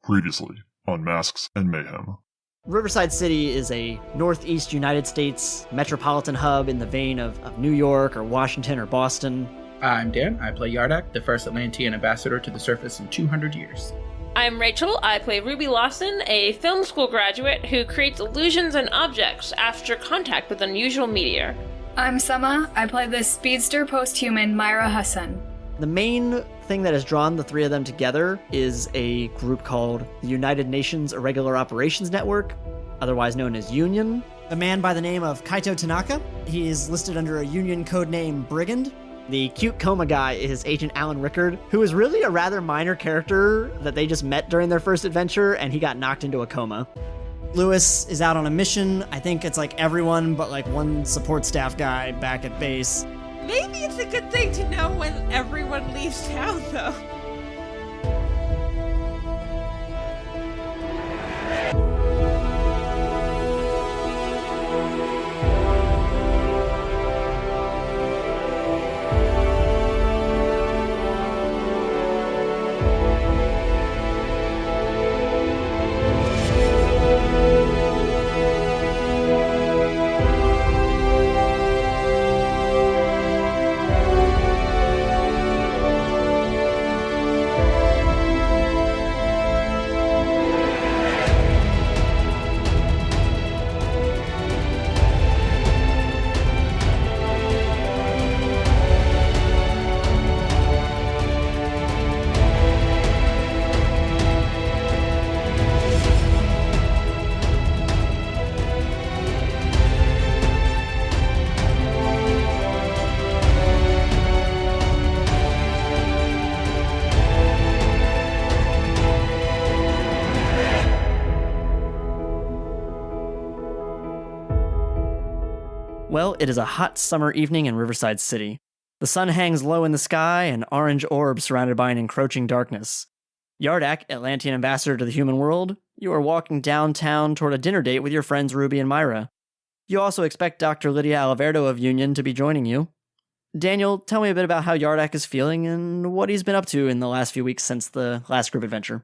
Previously on Masks and Mayhem. Riverside City is a northeast United States metropolitan hub in the vein of New York or Washington or Boston. I'm Dan. I play Yardak, the first Atlantean ambassador to the surface in 200 years. I'm Rachel. I play Ruby Lawson, a film school graduate who creates illusions and objects after contact with unusual media. I'm Sama. I play the speedster post-human Maira Hasan. The main thing that has drawn the three of them together is a group called the United Nations Irregular Operations Network, otherwise known as Union. A man by the name of Kaito Tanaka. He is listed under a Union code name Brigand. The cute coma guy is Agent Alan Rickard, who is really a rather minor character that they just met during their first adventure, and he got knocked into a coma. Lewis is out on a mission. I think it's like everyone but like one support staff guy back at base. Maybe it's a good thing to know when everyone leaves town, though. Well, it is a hot summer evening in Riverside City. The sun hangs low in the sky, an orange orb surrounded by an encroaching darkness. Yardak, Atlantean ambassador to the human world, you are walking downtown toward a dinner date with your friends Ruby and Maira. You also expect Dr. Lydia Alvarado of Union to be joining you. Daniel, tell me a bit about how Yardak is feeling and what he's been up to in the last few weeks since the last group adventure.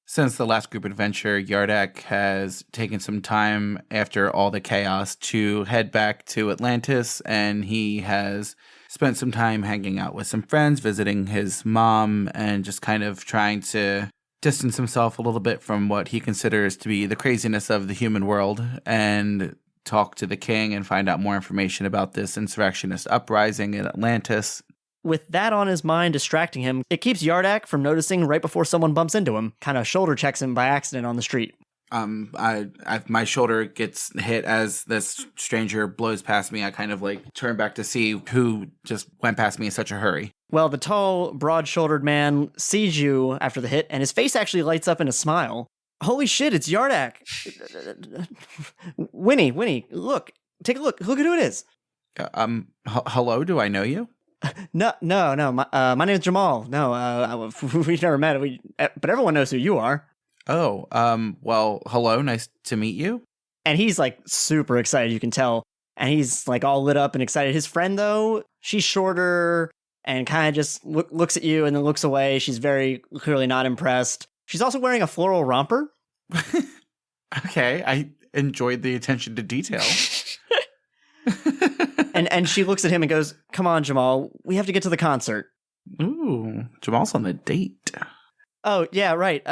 Since the last group adventure, Yardak has taken some time after all the chaos to head back to Atlantis, and he has spent some time hanging out with some friends, visiting his mom, and just kind of trying to distance himself a little bit from what he considers to be the craziness of the human world, and talk to the king and find out more information about this insurrectionist uprising in Atlantis. With that on his mind distracting him, it keeps Yardak from noticing right before someone bumps into him, kind of shoulder checks him by accident on the street. My shoulder gets hit as this stranger blows past me. I kind of like turn back to see who just went past me in such a hurry. Well, the tall, broad-shouldered man sees you after the hit, and his face actually lights up in a smile. Holy shit, it's Yardak! Winnie, look, take a look. Look at who it is. Hello, do I know you? No. My name is Jamal. No, we've never met. But everyone knows who you are. Oh, well, hello. Nice to meet you. And he's like super excited, you can tell. And he's like all lit up and excited. His friend, though, she's shorter and kind of just looks at you and then looks away. She's very clearly not impressed. She's also wearing a floral romper. Okay, I enjoyed the attention to detail. And she looks at him and goes, "Come on, Jamal, we have to get to the concert." Ooh, Jamal's on a date. Oh, yeah, right.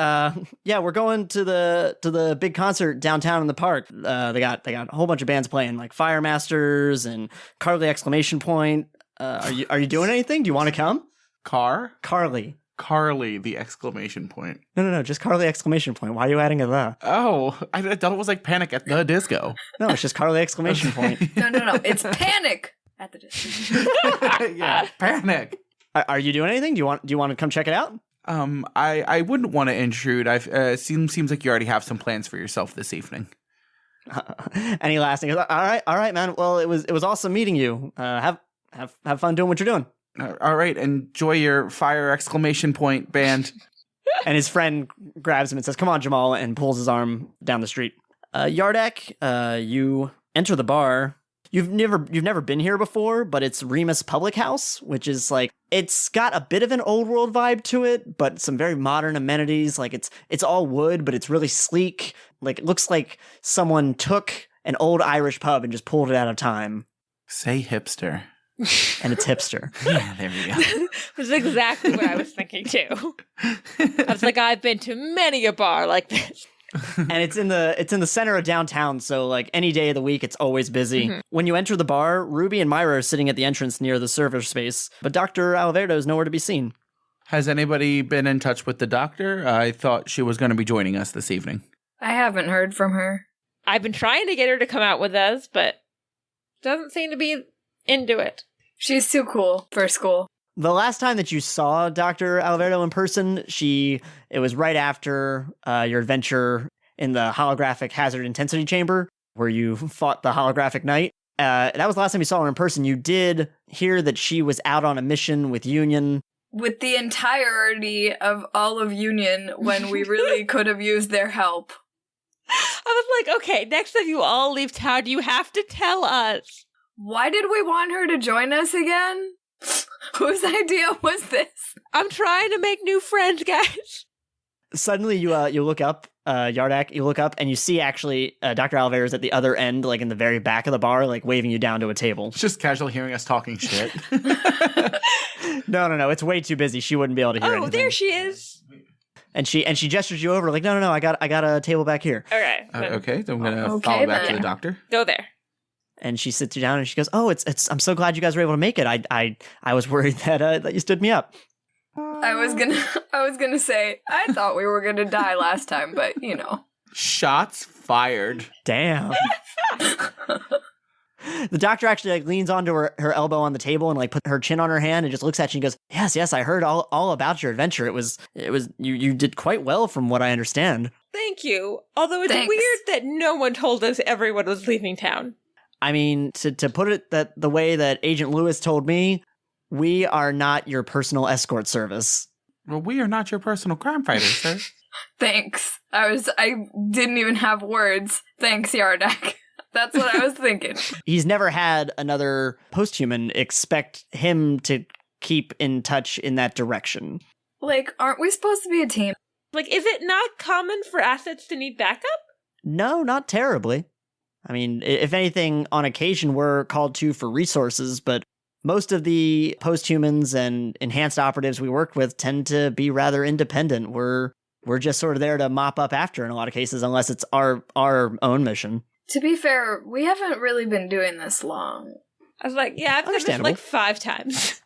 Yeah, we're going to the big concert downtown in the park. They got a whole bunch of bands playing, like Fire Masters and Carly exclamation point. Are you doing anything? Do you want to come? Carly, the exclamation point. No, just Carly exclamation point. Why are you adding a the? Oh, I thought it was like Panic at the Disco. No, it's just Carly exclamation point. No, it's Panic at the disco. Yeah, Panic. Are you doing anything? Do you want to come check it out? I wouldn't want to intrude. Seems like you already have some plans for yourself this evening. And he laughs and goes, all right, man. Well, it was awesome meeting you. Have fun doing what you're doing. All right, enjoy your fire exclamation point band. And his friend grabs him and says, "Come on, Jamal," and pulls his arm down the street. Yardak, you enter the bar. You've never been here before, but it's Remus Public House, which is like, it's got a bit of an old world vibe to it, but some very modern amenities. Like it's all wood, but it's really sleek. Like it looks like someone took an old Irish pub and just pulled it out of time. Say hipster. And it's hipster. Yeah, there we go. That's exactly what I was thinking too. I was like, I've been to many a bar like this. And it's in the center of downtown, so like any day of the week it's always busy. Mhm. When you enter the bar, Ruby and Maira are sitting at the entrance near the server space, but Dr. Alvarado is nowhere to be seen. Has anybody been in touch with the doctor? I thought she was going to be joining us this evening. I haven't heard from her. I've been trying to get her to come out with us, but doesn't seem to be into it. She's too cool for school. The last time that you saw Dr. Alvarado in person, it was right after your adventure in the holographic hazard intensity chamber, where you fought the holographic knight. That was the last time you saw her in person. You did hear that she was out on a mission with Union. With the entirety of all of Union when we really could have used their help. I was like, okay, next time you all leave town, you have to tell us. Why did we want her to join us again? Whose idea was this? I'm trying to make new friends, guys. Suddenly you look up, Yardak, you look up and you see actually Dr. Alvarado is at the other end, like in the very back of the bar, like waving you down to a table. It's just casual hearing us talking shit. No, it's way too busy. She wouldn't be able to hear anything. Oh, there she is. And she gestures you over, like, no, I got a table back here. Okay. Okay, so I'm going to Okay, follow back to then. the doctor. Go there. And she sits you down and she goes, "Oh, it's. I'm so glad you guys were able to make it. I was worried that you stood me up." I was gonna say, I thought we were gonna die last time, but you know. Shots fired. Damn. The doctor actually like leans onto her elbow on the table and like put her chin on her hand and just looks at you and goes, Yes, I heard all about your adventure. It was you did quite well from what I understand." Thank you. Although it's Thanks. weird that no one told us everyone was leaving town. I mean, to put it that the way that Agent Lewis told me, we are not your personal escort service. Well, we are not your personal crime fighters, sir. Thanks. I didn't even have words. Thanks, Yardak. That's what I was thinking. He's never had another posthuman expect him to keep in touch in that direction. Like, aren't we supposed to be a team? Like, is it not common for assets to need backup? No, not terribly. I mean, if anything, on occasion we're called to for resources, but most of the posthumans and enhanced operatives we work with tend to be rather independent. We're just sort of there to mop up after in a lot of cases, unless it's our own mission. To be fair, we haven't really been doing this long. I was like, yeah, I've done this Understandable. like 5 times.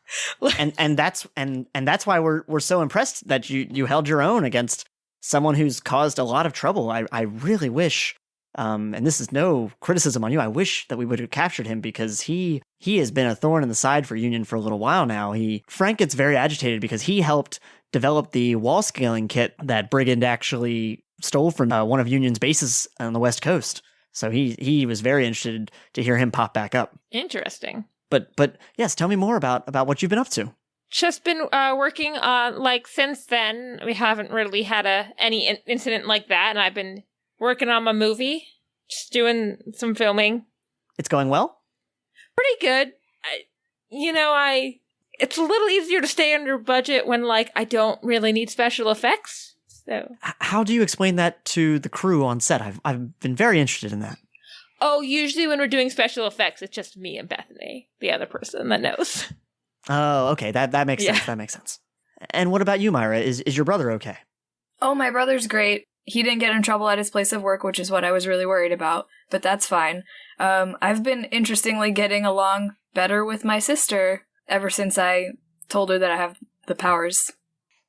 And that's why we're so impressed that you held your own against someone who's caused a lot of trouble. I really wish, and this is no criticism on you, I wish that we would have captured him, because he has been a thorn in the side for Union for a little while now. Frank gets very agitated because he helped develop the wall scaling kit that Brigand actually stole from one of Union's bases on the West Coast. So he was very interested to hear him pop back up. Interesting. But yes, tell me more about what you've been up to. Just been working on, like, since then, we haven't really had any incident like that, and I've been working on my movie, just doing some filming. It's going well? Pretty good. It's a little easier to stay under budget when, like, I don't really need special effects. So. How do you explain that to the crew on set? I've been very interested in that. Oh, usually when we're doing special effects, it's just me and Bethany, the other person that knows. Oh, okay. That makes sense. That makes sense. And what about you, Maira? Is your brother okay? Oh, my brother's great. He didn't get in trouble at his place of work, which is what I was really worried about, but that's fine. I've been interestingly getting along better with my sister ever since I told her that I have the powers.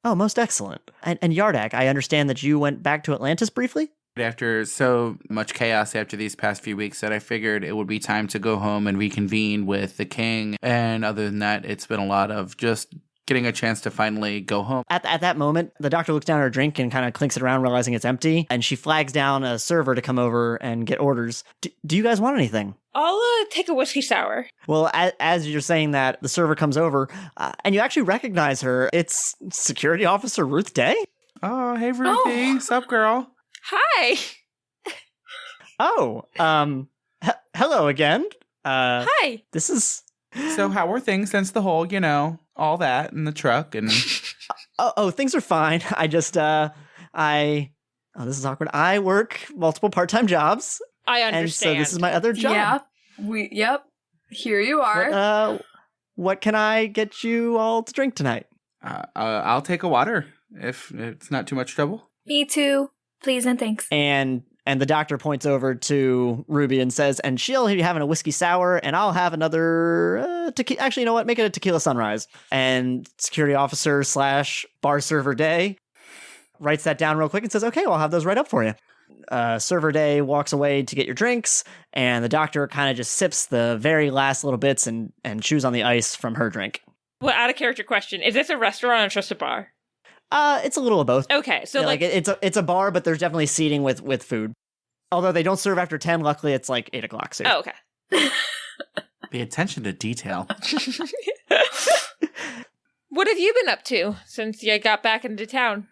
Oh, most excellent. And Yardak, I understand that you went back to Atlantis briefly? After so much chaos after these past few weeks that I figured it would be time to go home and reconvene with the king. And other than that, it's been a lot of just getting a chance to finally go home. At that moment, the doctor looks down at her drink and kind of clinks it around, realizing it's empty, and she flags down a server to come over and get orders. Do you guys want anything? I'll take a whiskey sour. Well, as you're saying that, the server comes over, and you actually recognize her. It's Security Officer Ruth Day. Oh, hey, Ruthie. Oh. Sup, girl? Hi. Oh, hello again. Hi. This is... So how were things since the whole, all that in the truck and... Oh, things are fine. I just, oh, this is awkward. I work multiple part-time jobs. I understand. And so this is my other job. Yeah. Yep. Here you are. What can I get you all to drink tonight? I'll take a water if it's not too much trouble. Me too. Please and thanks. And the doctor points over to Ruby and says, and she'll be having a whiskey sour, and I'll have another tequila. Actually, you know what? Make it a tequila sunrise. And security officer / bar server Day writes that down real quick and says, okay, well, I'll have those right up for you. Server Day walks away to get your drinks, and the doctor kind of just sips the very last little bits and chews on the ice from her drink. Well, out of character question. Is this a restaurant or just a bar? It's a little of both. Okay, so yeah, it's a bar, but there's definitely seating with food. Although they don't serve after 10, luckily it's like 8 o'clock. So. Oh, okay. The attention to detail. What have you been up to since you got back into town?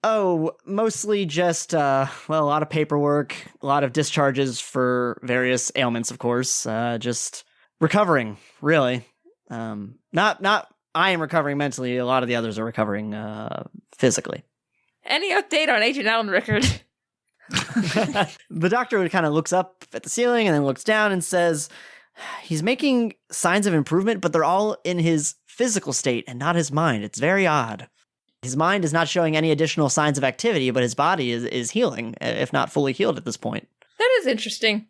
Oh, mostly just, a lot of paperwork, a lot of discharges for various ailments, of course. Just recovering, really. Not I am recovering mentally. A lot of the others are recovering physically. Any update on Agent Alan Rickard? The doctor kind of looks up at the ceiling and then looks down and says, he's making signs of improvement, but they're all in his physical state and not his mind. It's very odd. His mind is not showing any additional signs of activity, but his body is healing, if not fully healed at this point. That is interesting.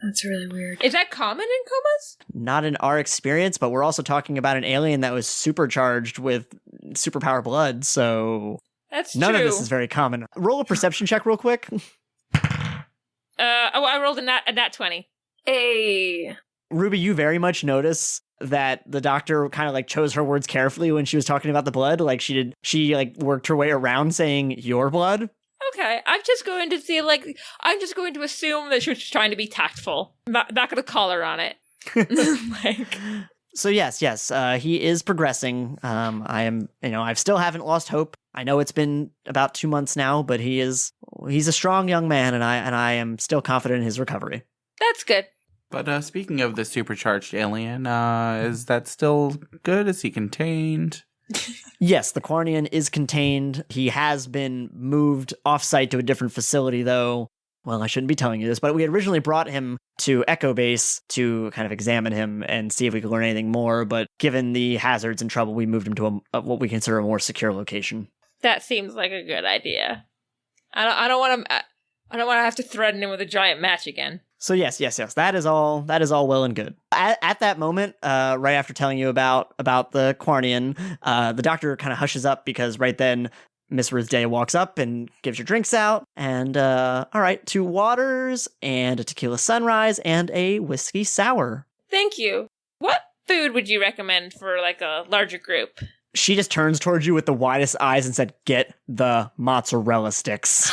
That's really weird. Is that common in comas? Not in our experience, but we're also talking about an alien that was supercharged with superpower blood, so... That's None true. of this is very common. Roll a perception check real quick. I rolled a nat 20. Hey. Ruby, you very much notice that the doctor kind of like chose her words carefully when she was talking about the blood. Like she worked her way around saying your blood. Okay, I'm just going to assume that she was trying to be tactful. I'm not going to call her on it. So yes, he is progressing. I still haven't lost hope. I know it's been about 2 months now, but he's a strong young man, and I am still confident in his recovery. That's good. But speaking of the supercharged alien, is that still good? Is he contained? Yes, the Quarnian is contained. He has been moved off-site to a different facility, though. Well, I shouldn't be telling you this, but we had originally brought him to Echo Base to kind of examine him and see if we could learn anything more, but given the hazards and trouble, we moved him to what we consider a more secure location. That seems like a good idea. I don't want to have to threaten him with a giant match again. So yes. That is all well and good. At that moment, right after telling you about the Quarnian, the doctor kind of hushes up because right then Miss Ruth Day walks up and gives your drinks out. And all right, 2 waters and a tequila sunrise and a whiskey sour. Thank you. What food would you recommend for like a larger group? She just turns towards you with the widest eyes and said, "Get the mozzarella sticks."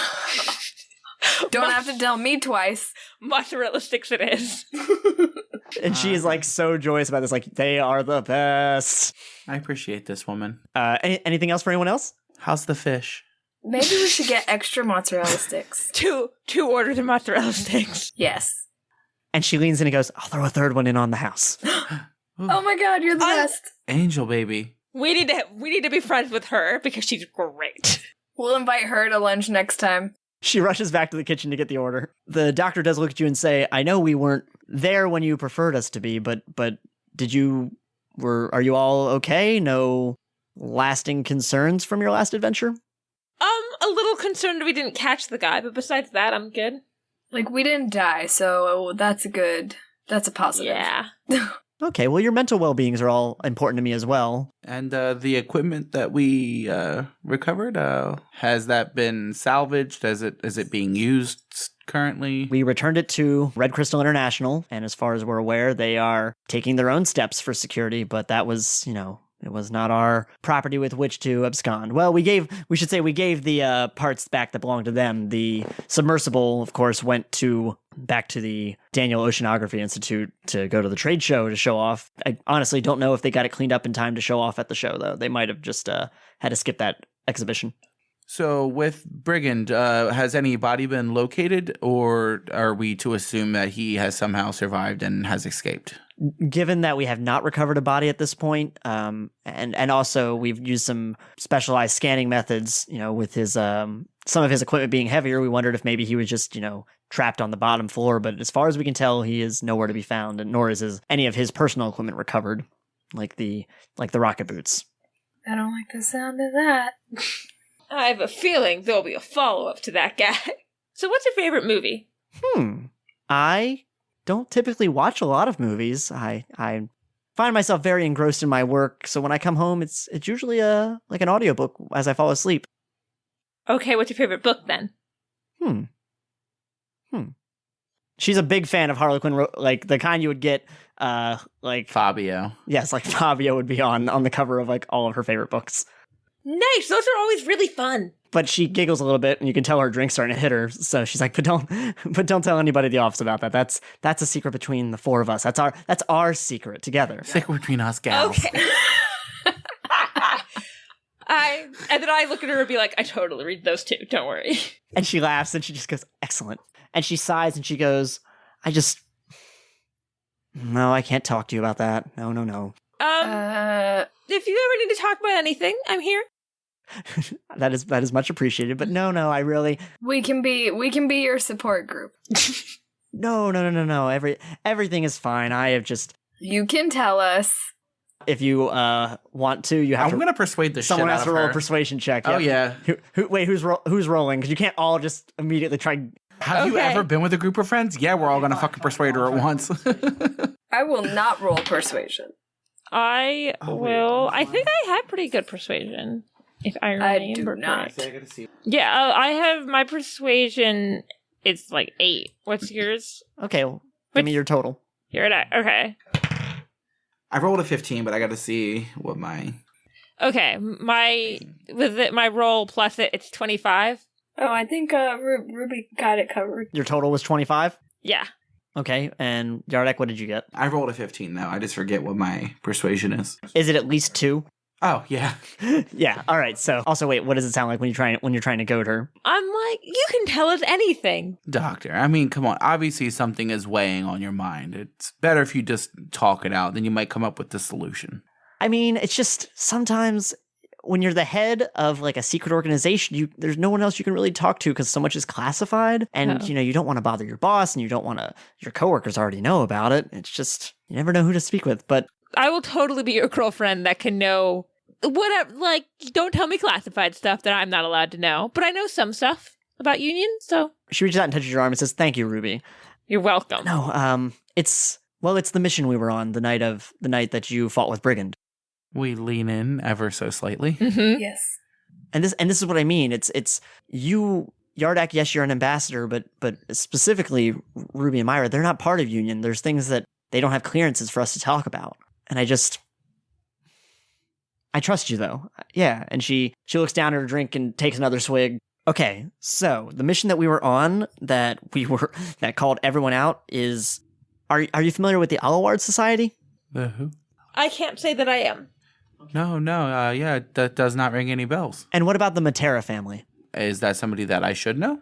Don't have to tell me twice. Mozzarella sticks it is. And she is like so joyous about this. Like, they are the best. I appreciate this woman. Anything else for anyone else? How's the fish? Maybe we should get extra mozzarella sticks. Two orders of mozzarella sticks. Yes. And she leans in and goes, "I'll throw a 3rd one in on the house." Oh my god, you're the best. Angel baby. We need to be friends with her because she's great. We'll invite her to lunch next time. She rushes back to the kitchen to get the order. The doctor does look at you and say, "I know we weren't there when you preferred us to be, but are you all okay? No lasting concerns from your last adventure?" A little concerned we didn't catch the guy, but besides that, I'm good. Like, we didn't die, so that's a positive. Yeah. Okay, well, your mental well-beings are all important to me as well. And the equipment that we recovered, has that been salvaged? Is it being used currently? We returned it to Red Crystal International, and as far as we're aware, they are taking their own steps for security, but that was, it was not our property with which to abscond. Well, we gave the parts back that belonged to them. The submersible, of course, went back to the Daniel Oceanography Institute to go to the trade show to show off. I honestly don't know if they got it cleaned up in time to show off at the show, though. They might have just had to skip that exhibition. So with Brigand, has any body been located, or are we to assume that he has somehow survived and has escaped? Given that we have not recovered a body at this point, and also we've used some specialized scanning methods, with his some of his equipment being heavier, we wondered if maybe he was just, trapped on the bottom floor. But as far as we can tell, he is nowhere to be found, and nor is any of his personal equipment recovered, like the rocket boots. I don't like the sound of that. I have a feeling there'll be a follow-up to that guy. So what's your favorite movie? I don't typically watch a lot of movies. I find myself very engrossed in my work, so when I come home, it's usually like an audiobook as I fall asleep. Okay, what's your favorite book then? She's a big fan of Harlequin, like the kind you would get, like Fabio. Yes, like Fabio would be on the cover of like all of her favorite books. Nice, those are always really fun. But she giggles a little bit, and you can tell her drink's starting to hit her. So she's like, "But don't tell anybody at the office about that. That's a secret between the four of us. That's our secret together. Secret between us gals." Okay. And then I look at her and be like, "I totally read those too. Don't worry." And she laughs, and she just goes, "Excellent." And she sighs, and she goes, "No, I can't talk to you about that. No. If you ever need to talk about anything, I'm here." That is much appreciated. But no, I really. We can be your support group. No. Everything is fine. I have just. You can tell us. If you want to, you have. I'm gonna persuade the someone shit has out to of roll her. a persuasion check. Oh yeah. Wait, who's rolling? Because you can't all just immediately try. Have you ever been with a group of friends? Yeah, we're all gonna fucking persuade her at once. I will not roll persuasion. I will. I think I have pretty good persuasion, if I remember. I do not. Correct. Yeah, I have my persuasion. It's like 8. What's yours? Okay, well, give me your total. You're at okay. I rolled a 15, but I got to see what my. Okay, my roll plus it's 25. Oh, I think Ruby got it covered. Your total was 25? Yeah. Okay, and Yardak, what did you get? I rolled a 15 though. I just forget what my persuasion is. Is it at least 2? Oh yeah. Yeah. All right. So, also, wait. What does it sound like when you're trying to goad her? I'm like, you can tell us anything, Doctor. I mean, come on. Obviously, something is weighing on your mind. It's better if you just talk it out. Then you might come up with the solution. I mean, it's just sometimes when you're the head of like a secret organization, there's no one else you can really talk to because so much is classified, and you don't want to bother your boss, and you don't want your coworkers already know about it. It's just you never know who to speak with. But I will totally be your girlfriend that can know whatever. Like, don't tell me classified stuff that I'm not allowed to know, but I know some stuff about Union. So she reaches out and touches your arm and says, "Thank you, Ruby." You're welcome. No, it's the mission we were on the night that you fought with Brigand. We lean in ever so slightly. Mm-hmm. Yes. And this is what I mean. It's you, Yardak. Yes, you're an ambassador, but specifically Ruby and Maira, they're not part of Union. There's things that they don't have clearances for us to talk about. And I trust you though. Yeah. And she looks down at her drink and takes another swig. Okay, so the mission that we were on that called everyone out is. Are you familiar with the Alvarado Society? The who? I can't say that I am. No. Yeah, that does not ring any bells. And what about the Maira family? Is that somebody that I should know?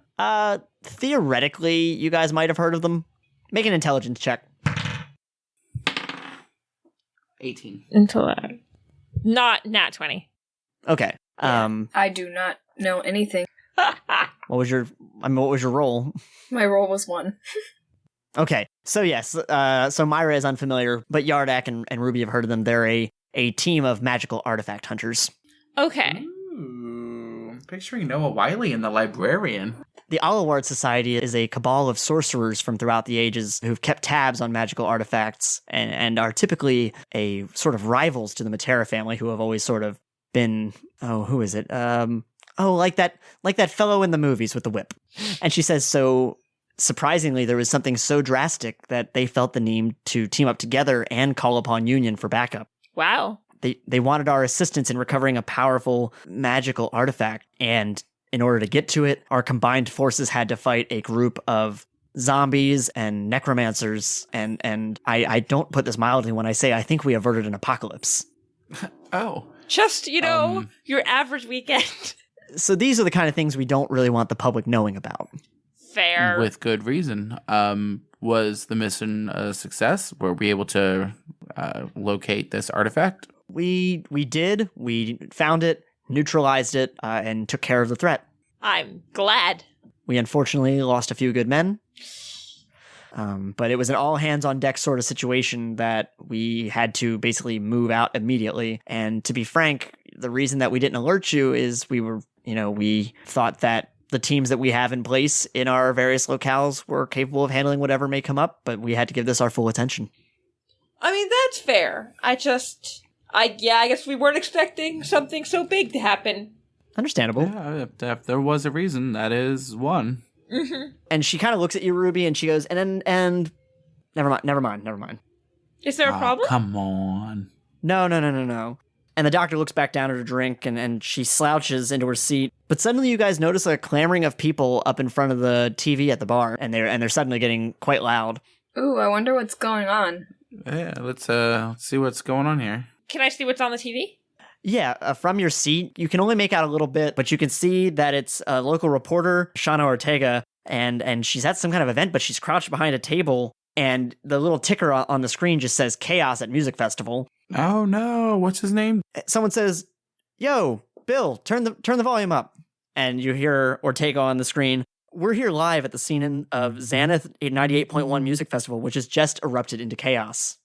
Theoretically, you guys might have heard of them. Make an intelligence check. 18. Intellect. Not nat 20. Okay. I do not know anything. What was your roll? My roll was 1. Okay. So yes, so Maira is unfamiliar, but Yardak and Ruby have heard of them. They're a team of magical artifact hunters. Okay. Ooh, I'm picturing Noah Wiley and the librarian. The Alvarado Society is a cabal of sorcerers from throughout the ages who've kept tabs on magical artifacts and are typically a sort of rivals to the Maira family, who have always sort of been, who is it? Like that fellow in the movies with the whip. And she says, so surprisingly, there was something so drastic that they felt the need to team up together and call upon Union for backup. Wow. They wanted our assistance in recovering a powerful magical artifact, and in order to get to it, our combined forces had to fight a group of zombies and necromancers, and I don't put this mildly when I say I think we averted an apocalypse. Oh. Just, your average weekend. So these are the kind of things we don't really want the public knowing about. Fair. With good reason. Was the mission a success? Were we able to locate this artifact? We did. We found it, neutralized it, and took care of the threat. I'm glad. We unfortunately lost a few good men. But it was an all-hands-on-deck sort of situation that we had to basically move out immediately. And to be frank, the reason that we didn't alert you is we thought that the teams that we have in place in our various locales were capable of handling whatever may come up, but we had to give this our full attention. I mean, that's fair. I guess we weren't expecting something so big to happen. Understandable. Yeah, if there was a reason, that is one. Mm-hmm. And she kind of looks at you, Ruby, and she goes, and never mind. Is there a problem? Come on. No. And the doctor looks back down at her drink, and she slouches into her seat. But suddenly you guys notice a clamoring of people up in front of the TV at the bar, and they're suddenly getting quite loud. Ooh, I wonder what's going on. Yeah, let's see what's going on here. Can I see what's on the TV? Yeah, from your seat, you can only make out a little bit, but you can see that it's a local reporter, Shauna Ortega, and she's at some kind of event, but she's crouched behind a table, and the little ticker on the screen just says Chaos at Music Festival. Oh no, what's his name? Someone says, "Yo, Bill, turn the volume up." And you hear Ortega on the screen. We're here live at the scene of Xanath 98.1 Music Festival, which has just erupted into chaos.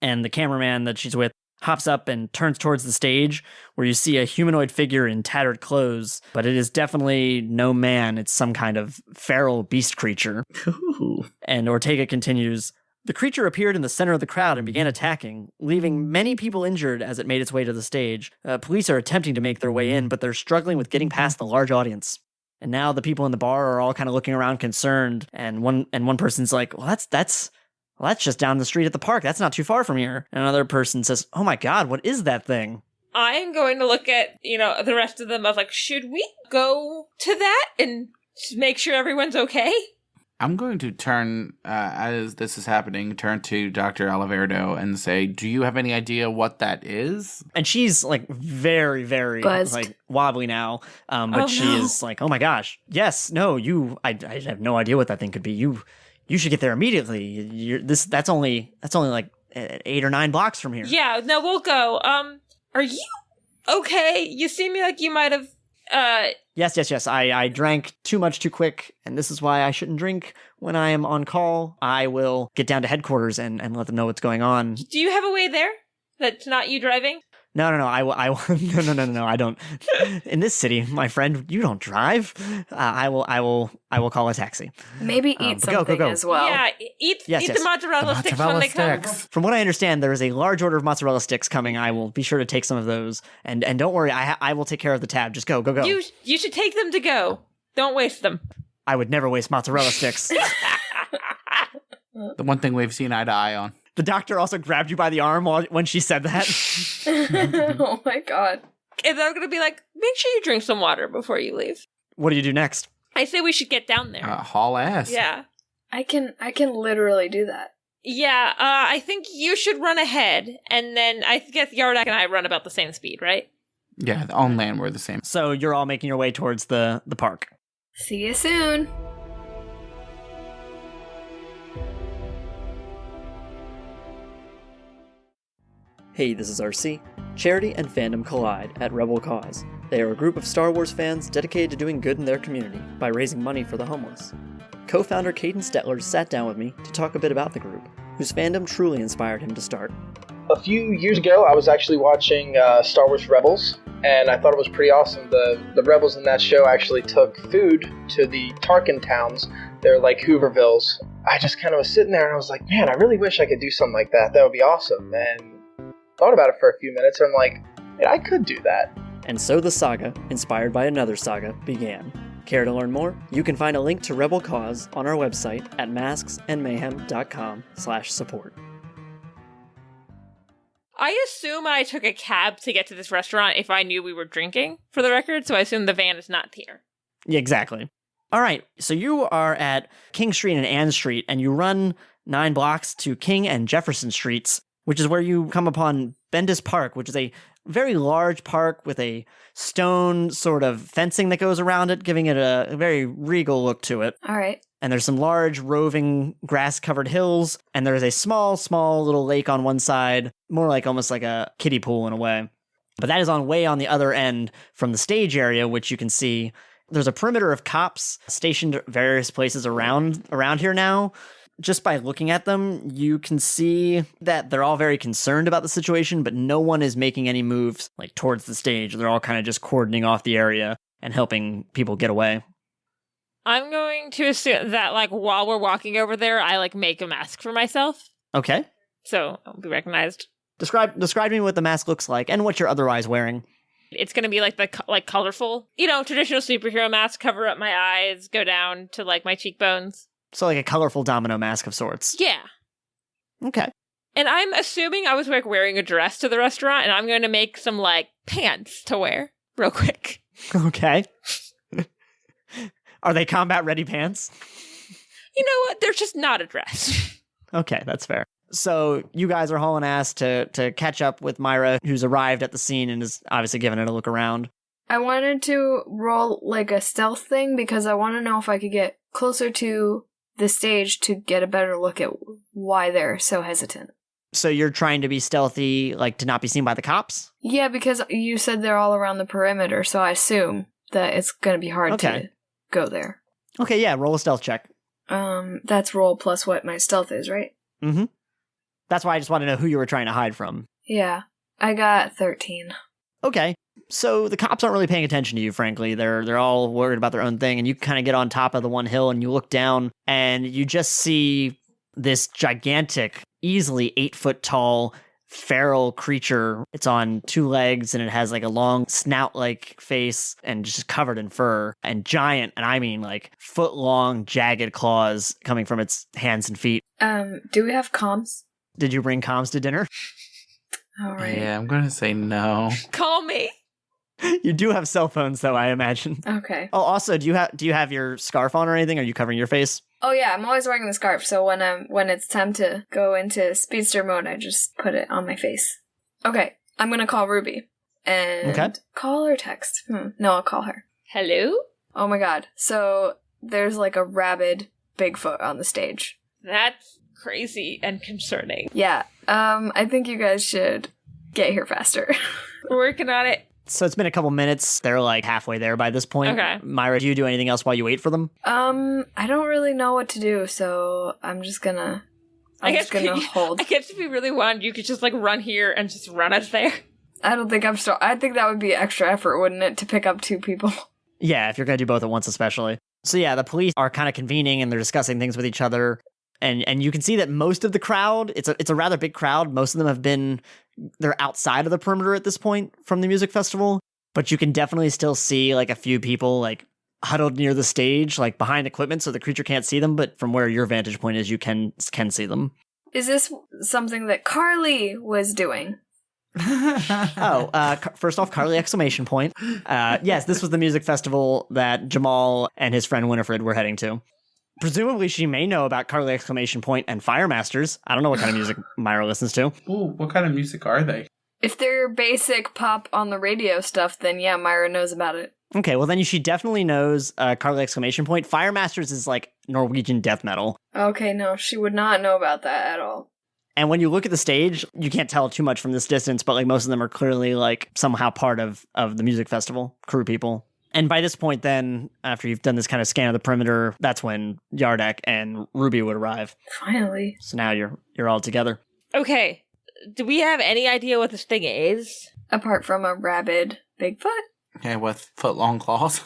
And the cameraman that she's with hops up and turns towards the stage, where you see a humanoid figure in tattered clothes, but it is definitely no man. It's some kind of feral beast creature. Ooh. And Ortega continues, "The creature appeared in the center of the crowd and began attacking, leaving many people injured as it made its way to the stage. Police are attempting to make their way in, but they're struggling with getting past the large audience. And now the people in the bar are all kind of looking around concerned, and one person's like, well, that's just down the street at the park. That's not too far from here." And another person says, "Oh my God, what is that thing?" I'm going to look at, the rest of them. I was like, should we go to that and make sure everyone's okay? I'm going to turn, as this is happening, turn to Dr. Alvarado and say, do you have any idea what that is? And she's like very, very Buzzed. like wobbly now. But she is like, "Oh my gosh, yes, no, I have no idea what that thing could be. You should get there immediately. That's only like 8 or 9 blocks from here." Yeah, no, we'll go. Are you okay? You seem like you might have, Yes. I drank too much too quick, and this is why I shouldn't drink when I am on call. I will get down to headquarters and let them know what's going on. do you have a way there that's not you driving? No. I will. No. I don't. In this city, my friend, you don't drive. I will call a taxi. Maybe eat something go. as well. Yeah, eat Yes. the mozzarella sticks when they come. From what I understand, there is a large order of mozzarella sticks coming. I will be sure to take some of those. And don't worry, I will take care of the tab. Just go. You should take them to go. Don't waste them. I would never waste mozzarella sticks. The one thing we've seen eye to eye on. The doctor also grabbed you by the arm when she said that. Oh my God. And they're going to be like, make sure you drink some water before you leave. What do you do next? I say we should get down there. Haul ass. Yeah. I can literally do that. Yeah, I think you should run ahead, and then I guess Yardak and I run about the same speed, right? Yeah, on land we're the same. So you're all making your way towards the park. See you soon. Hey, this is RC. Charity and fandom collide at Rebel Cause. They are a group of Star Wars fans dedicated to doing good in their community by raising money for the homeless. Co-founder Caden Stetler sat down with me to talk a bit about the group, whose fandom truly inspired him to start. A few years ago, I was actually watching Star Wars Rebels, and I thought it was pretty awesome. The Rebels in that show actually took food to the Tarkin towns. They're like Hoovervilles. I just kind of was sitting there and I was like, man, I really wish I could do something like that. That would be awesome. And thought about it for a few minutes, and I'm like, yeah, I could do that. And so the saga, inspired by another saga, began. Care to learn more? You can find a link to Rebel Cause on our website at masksandmayhem.com/support. I assume I took a cab to get to this restaurant if I knew we were drinking, for the record, so I assume the van is not here. Yeah, exactly. All right, so you are at King Street and Ann Street, and you run 9 blocks to King and Jefferson Streets, which is where you come upon Bendis Park, which is a very large park with a stone sort of fencing that goes around it, giving it a very regal look to it. All right. And there's some large roving grass-covered hills, and there's a small little lake on one side, more like almost like a kiddie pool in a way. But that is way on the other end from the stage area, which you can see. There's a perimeter of cops stationed at various places around here now. Just by looking at them, you can see that they're all very concerned about the situation, but no one is making any moves like towards the stage. They're all kind of just cordoning off the area and helping people get away. I'm going to assume that, like, while we're walking over there, I, like, make a mask for myself. Okay. So I'll be recognized. Describe to me what the mask looks like and what you're otherwise wearing. It's going to be, like, colorful, traditional superhero mask, cover up my eyes, go down to, like, my cheekbones. So like a colorful domino mask of sorts. Yeah. Okay. And I'm assuming I was, like, wearing a dress to the restaurant, and I'm going to make some, like, pants to wear real quick. Okay. Are they combat-ready pants? You know what? They're just not a dress. Okay, that's fair. So you guys are hauling ass to catch up with Maira, who's arrived at the scene and is obviously giving it a look around. I wanted to roll like a stealth thing because I want to know if I could get closer to the stage to get a better look at why they're so hesitant. So you're trying to be stealthy, like to not be seen by the cops? Yeah, because you said they're all around the perimeter, so I assume that it's going to be hard to go there. Okay, yeah, roll a stealth check. That's roll plus what my stealth is, right? Mm-hmm. That's why I just want to know who you were trying to hide from. Yeah, I got 13. Okay, so the cops aren't really paying attention to you, frankly. They're all worried about their own thing, and you kind of get on top of the one hill, and you look down, and you just see this gigantic, easily 8-foot-tall, feral creature. It's on 2 legs, and it has like a long snout-like face, and just covered in fur, and giant, and I mean like foot-long, jagged claws coming from its hands and feet. Do we have comms? Did you bring comms to dinner? All right. Yeah, I'm going to say no. Call me. You do have cell phones, though, I imagine. Okay. Oh, also, do you have your scarf on or anything? Are you covering your face? Oh yeah, I'm always wearing the scarf, so when it's time to go into speedster mode, I just put it on my face. Okay, I'm gonna call Ruby. And call or text? No, I'll call her. Hello? Oh my god. So there's like a rabid Bigfoot on the stage. That's crazy and concerning. Yeah. I think you guys should get here faster. We're working on it. So it's been a couple minutes. They're like halfway there by this point. Okay. Maira, do you do anything else while you wait for them? I don't really know what to do, so I'm just gonna hold. I guess if you really wanted, you could just like run here and just run us there. I don't think I think that would be extra effort, wouldn't it, to pick up 2 people? Yeah, if you're going to do both at once especially. So yeah, the police are kind of convening and they're discussing things with each other. And you can see that most of the crowd, it's a rather big crowd. Most of them they're outside of the perimeter at this point from the music festival. But you can definitely still see like a few people like huddled near the stage, like behind equipment so the creature can't see them. But from where your vantage point is, you can see them. Is this something that Carly was doing? First off, Carly exclamation point. Yes, this was the music festival that Jamal and his friend Winifred were heading to. Presumably, she may know about Carly exclamation point and Firemasters. I don't know what kind of music Maira listens to. Ooh, what kind of music are they? If they're basic pop on the radio stuff, then yeah, Maira knows about it. Okay, well then she definitely knows Carly exclamation point. Firemasters is like Norwegian death metal. Okay, no, she would not know about that at all. And when you look at the stage, you can't tell too much from this distance, but like most of them are clearly like somehow part of the music festival, crew people. And by this point then, after you've done this kind of scan of the perimeter, that's when Yardak and Ruby would arrive. Finally. So now you're all together. Okay. Do we have any idea what this thing is? Apart from a rabid Bigfoot? Yeah, with foot-long claws.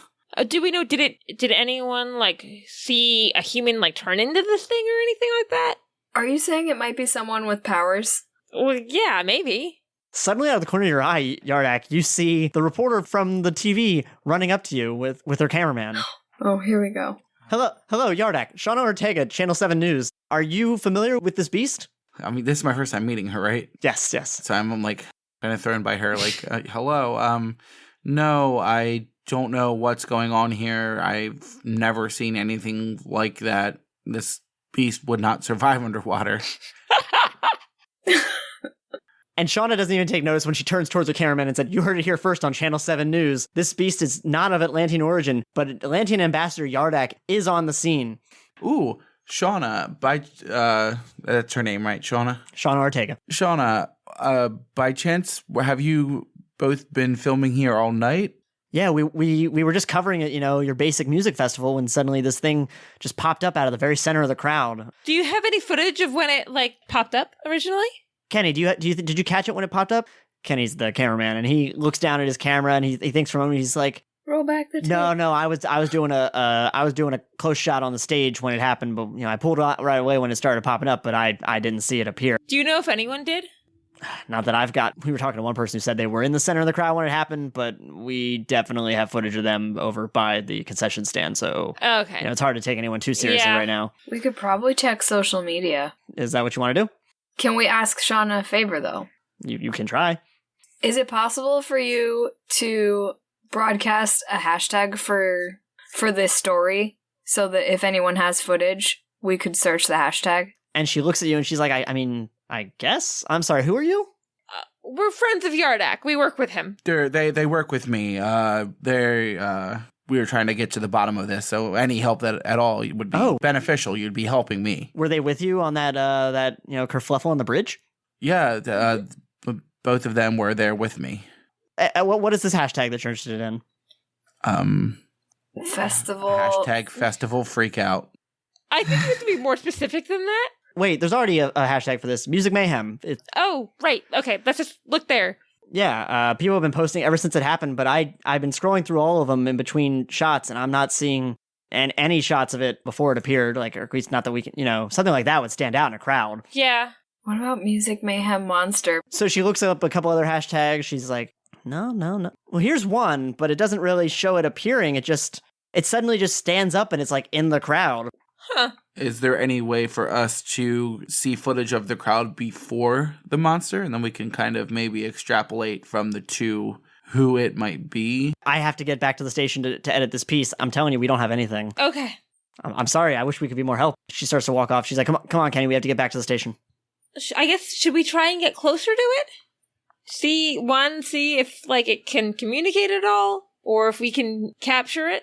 Do we know, did anyone like see a human like turn into this thing or anything like that? Are you saying it might be someone with powers? Well, yeah, maybe. Suddenly, out of the corner of your eye, Yardak, you see the reporter from the TV running up to you with her cameraman. Oh, here we go. Hello, Yardak. Sean Ortega, Channel 7 News. Are you familiar with this beast? I mean, this is my first time meeting her, right? Yes. So I'm like kind of thrown by her, like, hello. No, I don't know what's going on here. I've never seen anything like that. This beast would not survive underwater. And Shauna doesn't even take notice when she turns towards the cameraman and said, "You heard it here first on Channel 7 News. This beast is not of Atlantean origin, but Atlantean ambassador Yardak is on the scene." Ooh, Shauna, that's her name, right? Shauna? Shauna Ortega. Shauna, by chance, have you both been filming here all night? Yeah, we were just covering it, your basic music festival, when suddenly this thing just popped up out of the very center of the crowd. Do you have any footage of when it popped up originally? Kenny, did you catch it when it popped up? Kenny's the cameraman, and he looks down at his camera and he thinks for a moment, he's like, Roll back the tape. No, I was doing a close shot on the stage when it happened, but I pulled it out right away when it started popping up, but I didn't see it appear. Do you know if anyone did? Not that I've got. We were talking to one person who said they were in the center of the crowd when it happened, but we definitely have footage of them over by the concession stand. So, okay, it's hard to take anyone too seriously right now. We could probably check social media. Is that what you want to do? Can we ask Shauna a favor, though? You can try. Is it possible for you to broadcast a hashtag for this story so that if anyone has footage, we could search the hashtag? And she looks at you and she's like, I guess? I'm sorry, who are you? We're friends of Yardak. We work with him. They work with me. We were trying to get to the bottom of this, so any help that at all would be beneficial. You'd be helping me. Were they with you on that kerfluffle on the bridge? Yeah, both of them were there with me. What is this hashtag that you're interested in? Festival. Hashtag festival freakout. I think you have to be more specific than that. Wait, there's already a hashtag for this. Music Mayhem. Oh, right. Okay, let's just look there. Yeah, people have been posting ever since it happened, but I've been scrolling through all of them in between shots, and I'm not seeing any shots of it before it appeared, or at least not that we can, something like that would stand out in a crowd. Yeah. What about Music Mayhem Monster? So she looks up a couple other hashtags. She's like, no. Well, here's one, but it doesn't really show it appearing. It suddenly just stands up and it's in the crowd. Huh. Is there any way for us to see footage of the crowd before the monster? And then we can kind of maybe extrapolate from the two who it might be. I have to get back to the station to edit this piece. I'm telling you, we don't have anything. Okay. I'm sorry. I wish we could be more help. She starts to walk off. She's like, come on, Kenny. We have to get back to the station. I guess, should we try and get closer to it? See if, it can communicate at all? Or if we can capture it?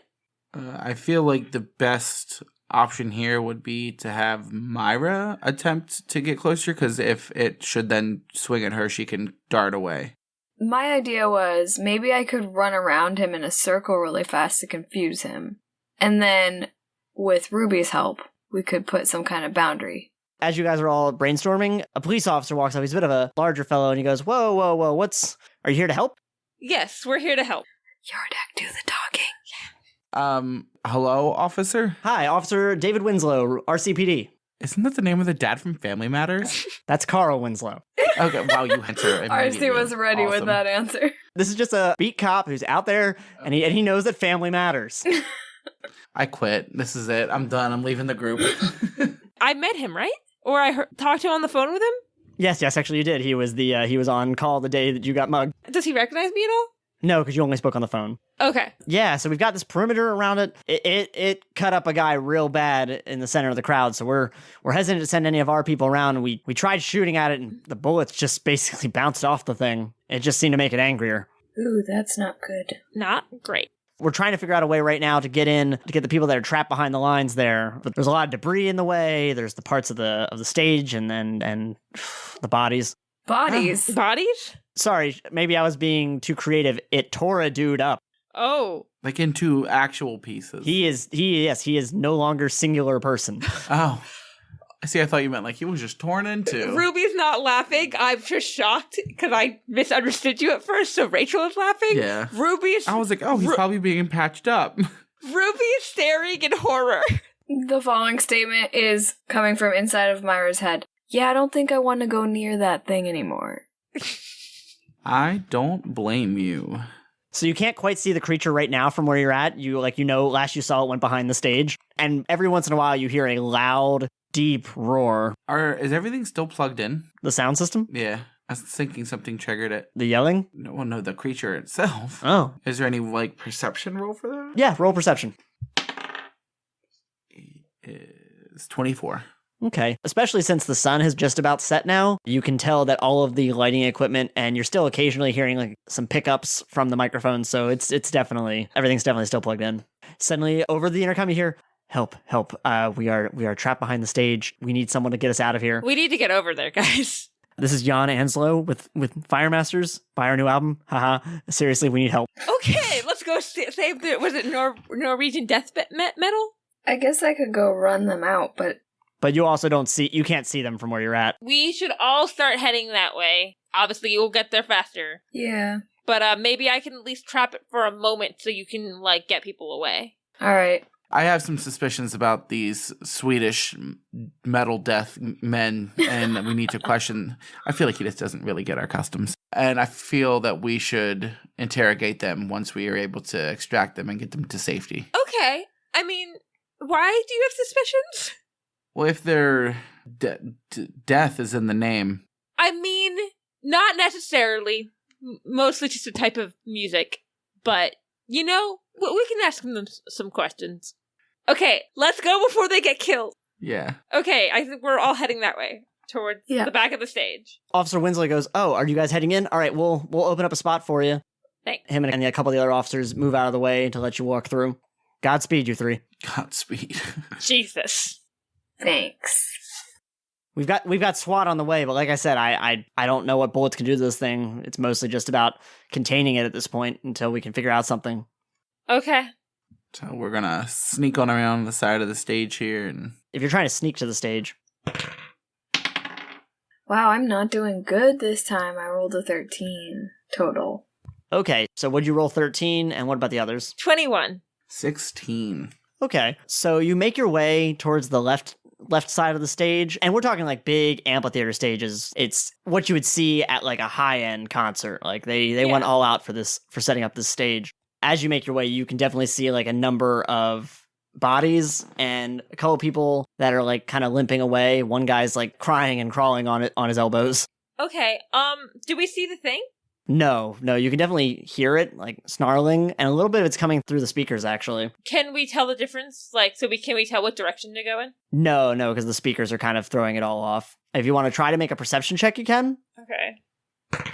I feel like the best option here would be to have Maira attempt to get closer, because if it should then swing at her, she can dart away. My idea was maybe I could run around him in a circle really fast to confuse him. And then, with Ruby's help, we could put some kind of boundary. As you guys are all brainstorming, a police officer walks up. He's a bit of a larger fellow, and he goes, whoa, are you here to help? Yes, we're here to help. Yardak, do the talking. Hello, officer? Hi, Officer David Winslow, RCPD. Isn't that the name of the dad from Family Matters? That's Carl Winslow. Okay, wow, you answer immediately. RC was ready with that answer. This is just a beat cop who's out there, and he knows that family matters. I quit. This is it. I'm done. I'm leaving the group. I met him, right? Or I talked to him on the phone with him? Yes, actually you did. He was on call the day that you got mugged. Does he recognize me at all? No, because you only spoke on the phone. Okay. Yeah, so we've got this perimeter around it. It cut up a guy real bad in the center of the crowd, so we're hesitant to send any of our people around. And we tried shooting at it, and the bullets just basically bounced off the thing. It just seemed to make it angrier. Ooh, that's not good. Not great. We're trying to figure out a way right now to get the people that are trapped behind the lines there. But there's a lot of debris in the way. There's the parts of the stage and the bodies. Bodies? Bodies? Sorry, maybe I was being too creative. It tore a dude up. Oh. Like into actual pieces. He is no longer singular person. Oh. See, I thought you meant he was just torn into. Ruby's not laughing. I'm just shocked because I misunderstood you at first, so Rachel is laughing. Yeah. I was like, oh, he's probably being patched up. Ruby's staring in horror. The following statement is coming from inside of Myra's head. Yeah, I don't think I want to go near that thing anymore. I don't blame you. So you can't quite see the creature right now from where you're at. Last you saw it went behind the stage. And every once in a while you hear a loud, deep roar. Is everything still plugged in? The sound system? Yeah. I was thinking something triggered it. The yelling? No, the creature itself. Oh. Is there any, perception roll for that? Yeah, roll perception. It's 24. Okay. Especially since the sun has just about set now, you can tell that all of the lighting equipment, and you're still occasionally hearing like some pickups from the microphone, so it's definitely, everything's definitely still plugged in. Suddenly, over the intercom, you hear, help, help, we are trapped behind the stage. We need someone to get us out of here. We need to get over there, guys. This is Jan Anslow with Firemasters. Buy our new album. Haha. Seriously, we need help. Okay, let's go save the, was it Norwegian death metal? I guess I could go run them out, But you also you can't see them from where you're at. We should all start heading that way. Obviously, you'll get there faster. yeah. But maybe I can at least trap it for a moment so you can, like, get people away. All right. I have some suspicions about these Swedish metal death men, and we need to question. I feel like he just doesn't really get our customs. And I feel that we should interrogate them once we are able to extract them and get them to safety. Okay. I mean, why do you have suspicions? Well, if their death is in the name. I mean, not necessarily. Mostly just a type of music. But, you know, we can ask them some questions. Okay, let's go before they get killed. Yeah. Okay, I think we're all heading that way, towards the back of the stage. Officer Winslow goes, "Oh, are you guys heading in? All right, we'll open up a spot for you." Thanks. Him and a couple of the other officers move out of the way to let you walk through. Godspeed, you three. Godspeed. Jesus. Thanks. We've got SWAT on the way, but like I said, I don't know what bullets can do to this thing. It's mostly just about containing it at this point until we can figure out something. Okay. So we're gonna sneak on around the side of the stage here, and If you're trying to sneak to the stage. Wow, I'm not doing good this time. I rolled a 13 total. Okay, so what'd you roll? 13, and what about the others? 21. 16. Okay, so you make your way towards the left side of the stage, and we're talking like big amphitheater stages. It's what you would see at like a high-end concert. Like they went all out for setting up this stage. As you make your way, you can definitely see like a number of bodies and a couple people that are like kind of limping away. One guy's like crying and crawling on his elbows. Okay, do we see the thing? No, you can definitely hear it like snarling, and a little bit of it's coming through the speakers actually. Can we tell the difference? Like, can we tell what direction to go in? No, because the speakers are kind of throwing it all off. If you want to try to make a perception check, you can. Okay.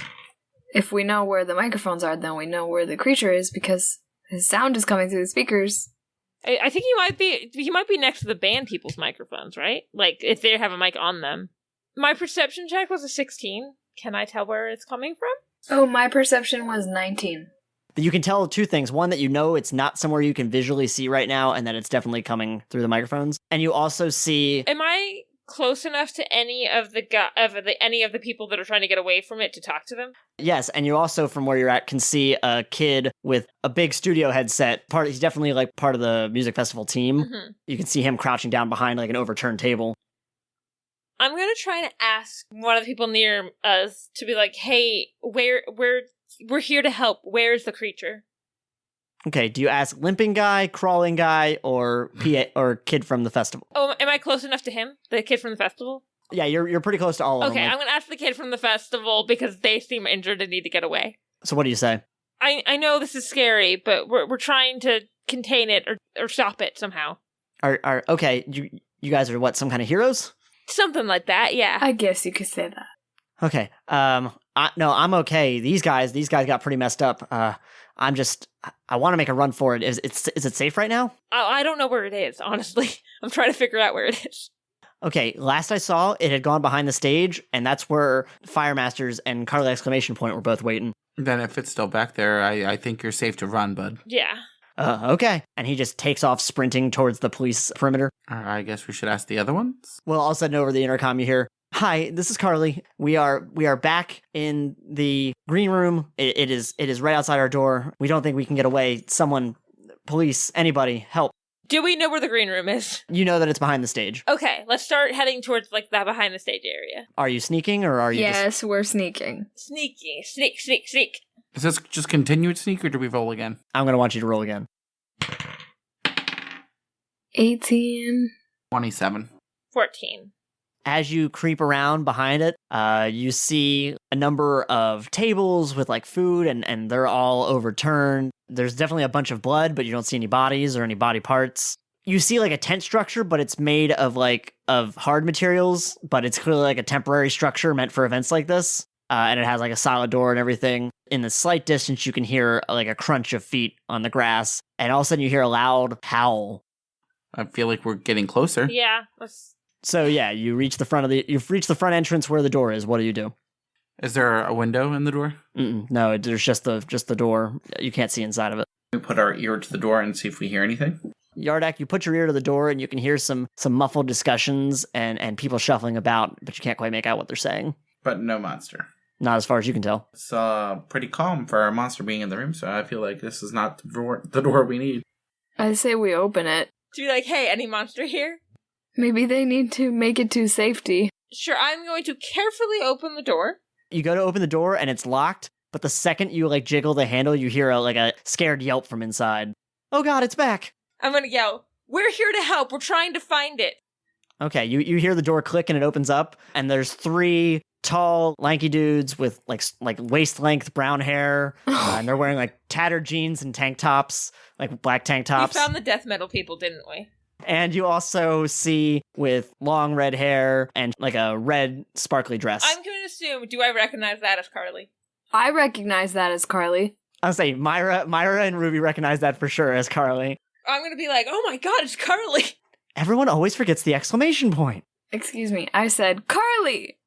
If we know where the microphones are, then we know where the creature is because his sound is coming through the speakers. I think he might be next to the band people's microphones, right? Like, if they have a mic on them. My perception check was a 16. Can I tell where it's coming from? Oh, my perception was 19. You can tell two things. One, that you know it's not somewhere you can visually see right now, and that it's definitely coming through the microphones. And you also see... Am I close enough to any of the people that are trying to get away from it to talk to them? Yes, and you also, from where you're at, can see a kid with a big studio headset. He's definitely like part of the music festival team. Mm-hmm. You can see him crouching down behind like an overturned table. I'm going to try to ask one of the people near us to be like, hey, we're here to help. Where's the creature? Okay, do you ask limping guy, crawling guy, or or kid from the festival? Oh, am I close enough to him? The kid from the festival? Yeah, you're pretty close to all of them. Okay, I'm going to ask the kid from the festival because they seem injured and need to get away. So what do you say? I know this is scary, but we're trying to contain it or stop it somehow. Okay, you guys are what, some kind of heroes? Something like that, yeah. I guess you could say that. Okay. No, I'm okay. These guys got pretty messed up. I want to make a run for it. Is it safe right now? I don't know where it is, honestly. I'm trying to figure out where it is. Okay, last I saw, it had gone behind the stage, and that's where Firemasters and CtrlAltQuin were both waiting. Then if it's still back there, I think you're safe to run, bud. Yeah. Okay. And he just takes off sprinting towards the police perimeter. I guess we should ask the other ones. Well, all of a sudden over the intercom you hear, "Hi, this is Carly. We are back in the green room. It is right outside our door. We don't think we can get away. Someone, police, anybody, help." Do we know where the green room is? You know that it's behind the stage. Okay, let's start heading towards like that behind the stage area. Are you sneaking or are you Yes, we're sneaking. Sneaky. Sneak. Is this just continued sneak or do we roll again? I'm going to want you to roll again. 18. 27. 14. As you creep around behind it, you see a number of tables with like food and they're all overturned. There's definitely a bunch of blood, but you don't see any bodies or any body parts. You see like a tent structure, but it's made of of hard materials, but it's clearly like a temporary structure meant for events like this. And it has like a solid door and everything. In the slight distance, you can hear like a crunch of feet on the grass, and all of a sudden you hear a loud howl. I feel like we're getting closer. Yeah. So yeah, you've reached the front entrance where the door is. What do you do? Is there a window in the door? No, there's just the door. You can't see inside of it. We put our ear to the door and see if we hear anything. Yardak, you put your ear to the door and you can hear some muffled discussions and people shuffling about, but you can't quite make out what they're saying. But no monster. Not as far as you can tell. It's pretty calm for a monster being in the room, so I feel like this is not the door we need. I say we open it. To be like, hey, any monster here? Maybe they need to make it to safety. Sure, I'm going to carefully open the door. You go to open the door and it's locked, but the second you jiggle the handle, you hear a scared yelp from inside. Oh god, it's back! I'm gonna yell, we're here to help, we're trying to find it. Okay, you hear the door click and it opens up, and there's 3 tall, lanky dudes with like waist-length brown hair, and they're wearing tattered jeans and tank tops, black tank tops. We found the death metal people, didn't we? And you also see with long red hair and a red sparkly dress. I'm going to assume, do I recognize that as Carly? I recognize that as Carly. I was saying Myra and Ruby recognize that for sure as Carly. I'm going to be like, oh my god, it's Carly! Everyone always forgets the exclamation point. Excuse me, I said Carly!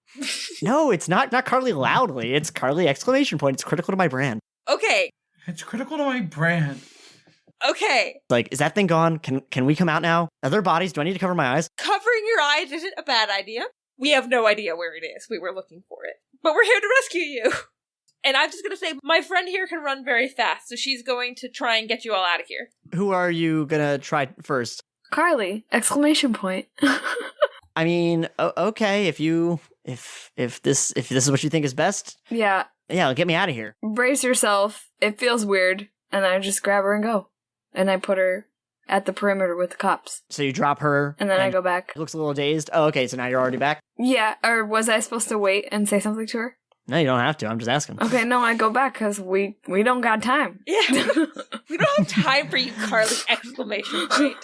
No, it's not Carly loudly. It's Carly exclamation point. It's critical to my brand. Okay. It's critical to my brand. Okay. Is that thing gone? Can we come out now? Are there bodies? Do I need to cover my eyes? Covering your eyes isn't a bad idea. We have no idea where it is. We were looking for it. But we're here to rescue you. And I'm just going to say, my friend here can run very fast, so she's going to try and get you all out of here. Who are you going to try first? Carly! Exclamation point. I mean, okay, if this is what you think is best, Yeah. Get me out of here. Brace yourself. It feels weird. And I just grab her and go. And I put her at the perimeter with the cops. So you drop her. And then I go back. Looks a little dazed. Oh, okay, so now you're already back? Yeah, or was I supposed to wait and say something to her? No, you don't have to. I'm just asking. Okay, no, I go back because we don't got time. Yeah. We don't have time for you, Carly! Exclamation point.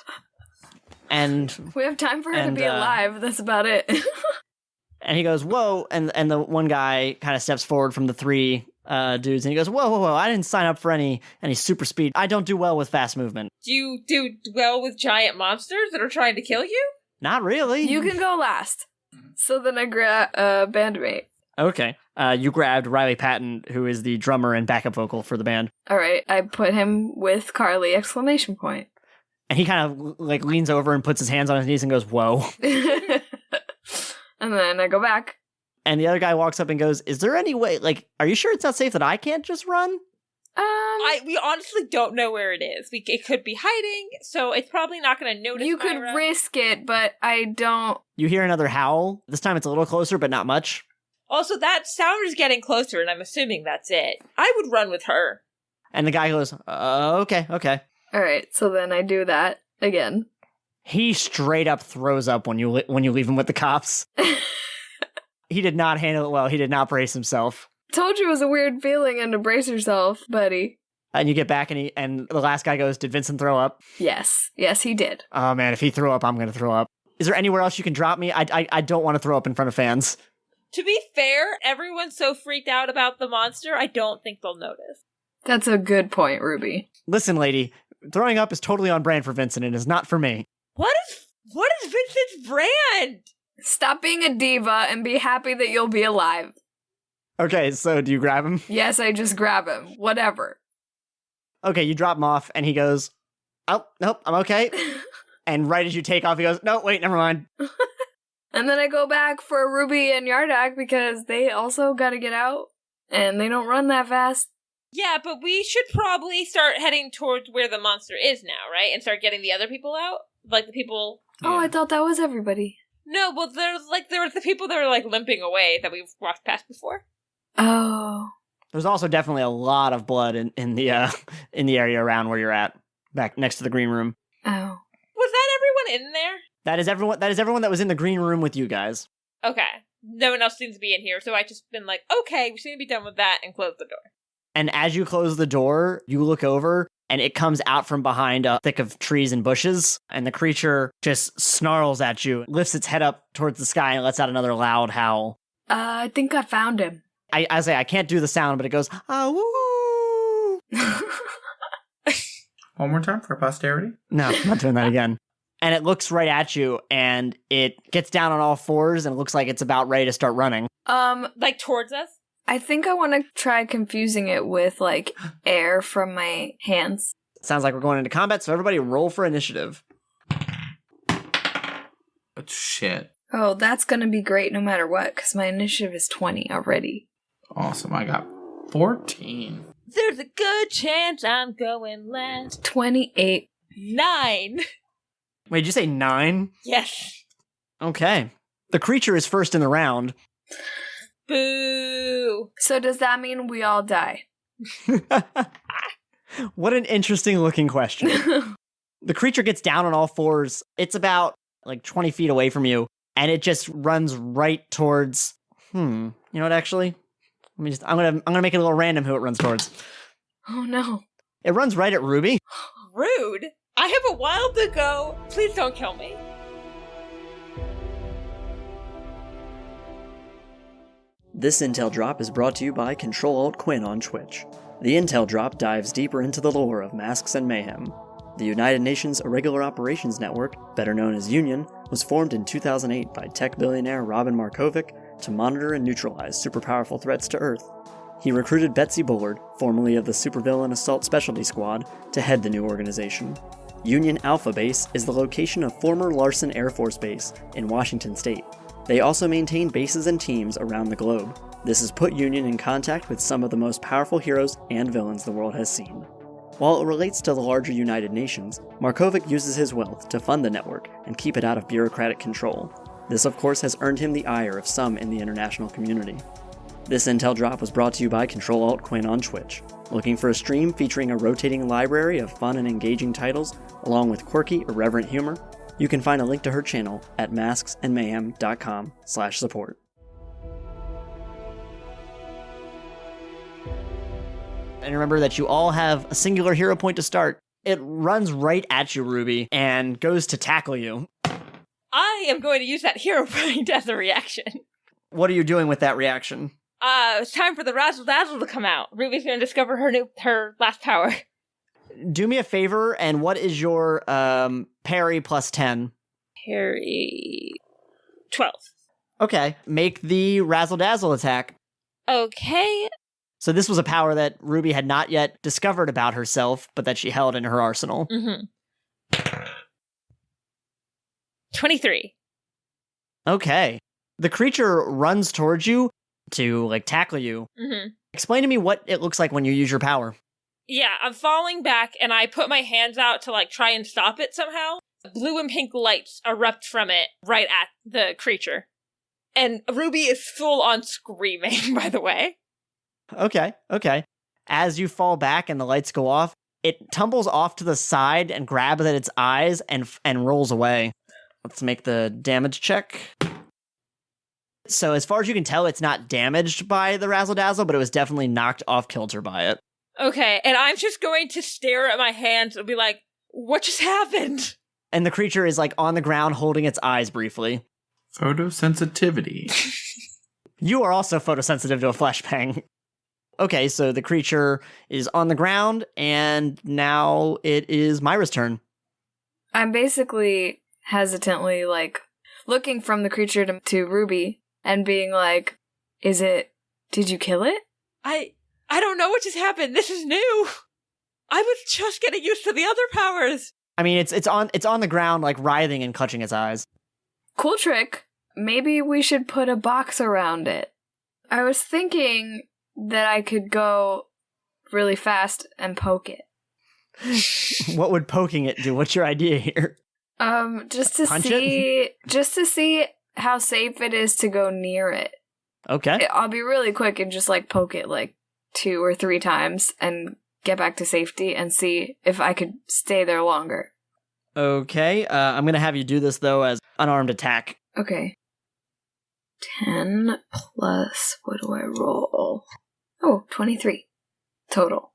And we have time for her to be alive. That's about it. And he goes, whoa, and the one guy kind of steps forward from the 3 dudes, and he goes, whoa, I didn't sign up for any super speed. I don't do well with fast movement. Do you do well with giant monsters that are trying to kill you? Not really. You can go last. So then I grab a bandmate. Okay. You grabbed Riley Patton, who is the drummer and backup vocal for the band. All right, I put him with Carly! Exclamation point. And he kind of leans over and puts his hands on his knees and goes, whoa. And then I go back. And the other guy walks up and goes, is there any way, are you sure it's not safe that I can't just run? We honestly don't know where it is. It could be hiding, so it's probably not going to notice. You could Myra. risk it, but I don't. You hear another howl. This time it's a little closer, but not much. Also, that sound is getting closer, and I'm assuming that's it. I would run with her. And the guy goes, okay. All right, so then I do that again. He straight up throws up when you leave him with the cops. He did not handle it well. He did not brace himself. Told you it was a weird feeling and to brace yourself, buddy. And you get back and the last guy goes, did Vincent throw up? Yes, he did. Oh man, if he threw up, I'm going to throw up. Is there anywhere else you can drop me? I don't want to throw up in front of fans. To be fair, everyone's so freaked out about the monster, I don't think they'll notice. That's a good point, Ruby. Listen, lady, throwing up is totally on brand for Vincent and is not for me. What is Vincent's brand? Stop being a diva and be happy that you'll be alive. Okay, so do you grab him? Yes, I just grab him. Whatever. Okay, you drop him off and he goes, oh, nope, I'm okay. And right as you take off, he goes, no, wait, never mind. And then I go back for Ruby and Yardak because they also gotta get out. And they don't run that fast. Yeah, but we should probably start heading towards where the monster is now, right? And start getting the other people out? Like the people... Oh, I thought that was everybody. No, well, there were the people that were limping away that we've walked past before. Oh. There's also definitely a lot of blood in the area around where you're at, back next to the green room. Oh. Was that everyone in there? That is everyone that was in the green room with you guys. Okay. No one else seems to be in here, so I just been like, okay, we seem to be done with that, and close the door. And as you close the door, you look over and it comes out from behind a thick of trees and bushes, and the creature just snarls at you, lifts its head up towards the sky, and lets out another loud howl. I think I found him. I say I can't do the sound, but it goes, ah, woo! One more time for posterity. No, I'm not doing that again. And it looks right at you, and it gets down on all fours, and it looks like it's about ready to start running. Like towards us? I think I want to try confusing it with, like, air from my hands. Sounds like we're going into combat, so everybody roll for initiative. Oh, shit. Oh, that's gonna be great no matter what, because my initiative is 20 already. Awesome. I got 14. There's a good chance I'm going last. 28. 9. Wait, did you say 9? Yes. Okay. The creature is first in the round. Boo. So does that mean we all die? What an interesting looking question. The creature gets down on all fours. It's about like 20 feet away from you, and it just runs right towards. You know what? Actually, I'm gonna make it a little random who it runs towards. Oh no! It runs right at Ruby. Rude. I have a while to go. Please don't kill me. This Intel Drop is brought to you by CtrlAltQuin on Twitch. The Intel Drop dives deeper into the lore of Masks and Mayhem. The United Nations Irregular Operations Network, better known as Union, was formed in 2008 by tech billionaire Robin Markovic to monitor and neutralize super-powerful threats to Earth. He recruited Betsy Bullard, formerly of the Supervillain Assault Specialty Squad, to head the new organization. Union Alpha Base is the location of former Lawson Air Force Base in Washington State. They also maintain bases and teams around the globe. This has put Union in contact with some of the most powerful heroes and villains the world has seen. While it relates to the larger United Nations, Markovic uses his wealth to fund the network and keep it out of bureaucratic control. This, of course, has earned him the ire of some in the international community. This Intel Drop was brought to you by CtrlAltQuin on Twitch. Looking for a stream featuring a rotating library of fun and engaging titles, along with quirky, irreverent humor? You can find a link to her channel at masksandmayhem.com/support. And remember that you all have a singular hero point to start. It runs right at you, Ruby, and goes to tackle you. I am going to use that hero point as a reaction. What are you doing with that reaction? It's time for the Razzle Dazzle to come out. Ruby's going to discover her last power. Do me a favor, and what is your parry plus 10? Parry 12. Okay, make the Razzle Dazzle attack. Okay. So this was a power that Ruby had not yet discovered about herself, but that she held in her arsenal. 23. Okay. The creature runs towards you to, like, tackle you. Explain to me what it looks like when you use your power. Yeah, I'm falling back, and I put my hands out to, like, try and stop it somehow. Blue and pink lights erupt from it right at the creature. And Ruby is full on screaming, by the way. Okay. As you fall back and the lights go off, it tumbles off to the side and grabs at its eyes and rolls away. Let's make the damage check. So as far as you can tell, it's not damaged by the Razzle Dazzle, but it was definitely knocked off kilter by it. Okay, and I'm just going to stare at my hands and be like, what just happened? And the creature is, like, on the ground holding its eyes briefly. Photosensitivity. You are also photosensitive to a flashbang. Okay, so the creature is on the ground, and now it is Myra's turn. I'm basically hesitantly, like, looking from the creature to Ruby and being like, did you kill it? I don't know what just happened. This is new. I was just getting used to the other powers. I mean, it's on the ground, like, writhing and clutching its eyes. Cool trick. Maybe we should put a box around it. I was thinking that I could go really fast and poke it. What would poking it do? What's your idea here? Just to see how safe it is to go near it. Okay. I'll be really quick and just, like, poke it, like, 2 or 3 times and get back to safety and see if I could stay there longer. Okay, I'm gonna have you do this, though, as unarmed attack. Okay. 10 plus, what do I roll? Oh, 23 total.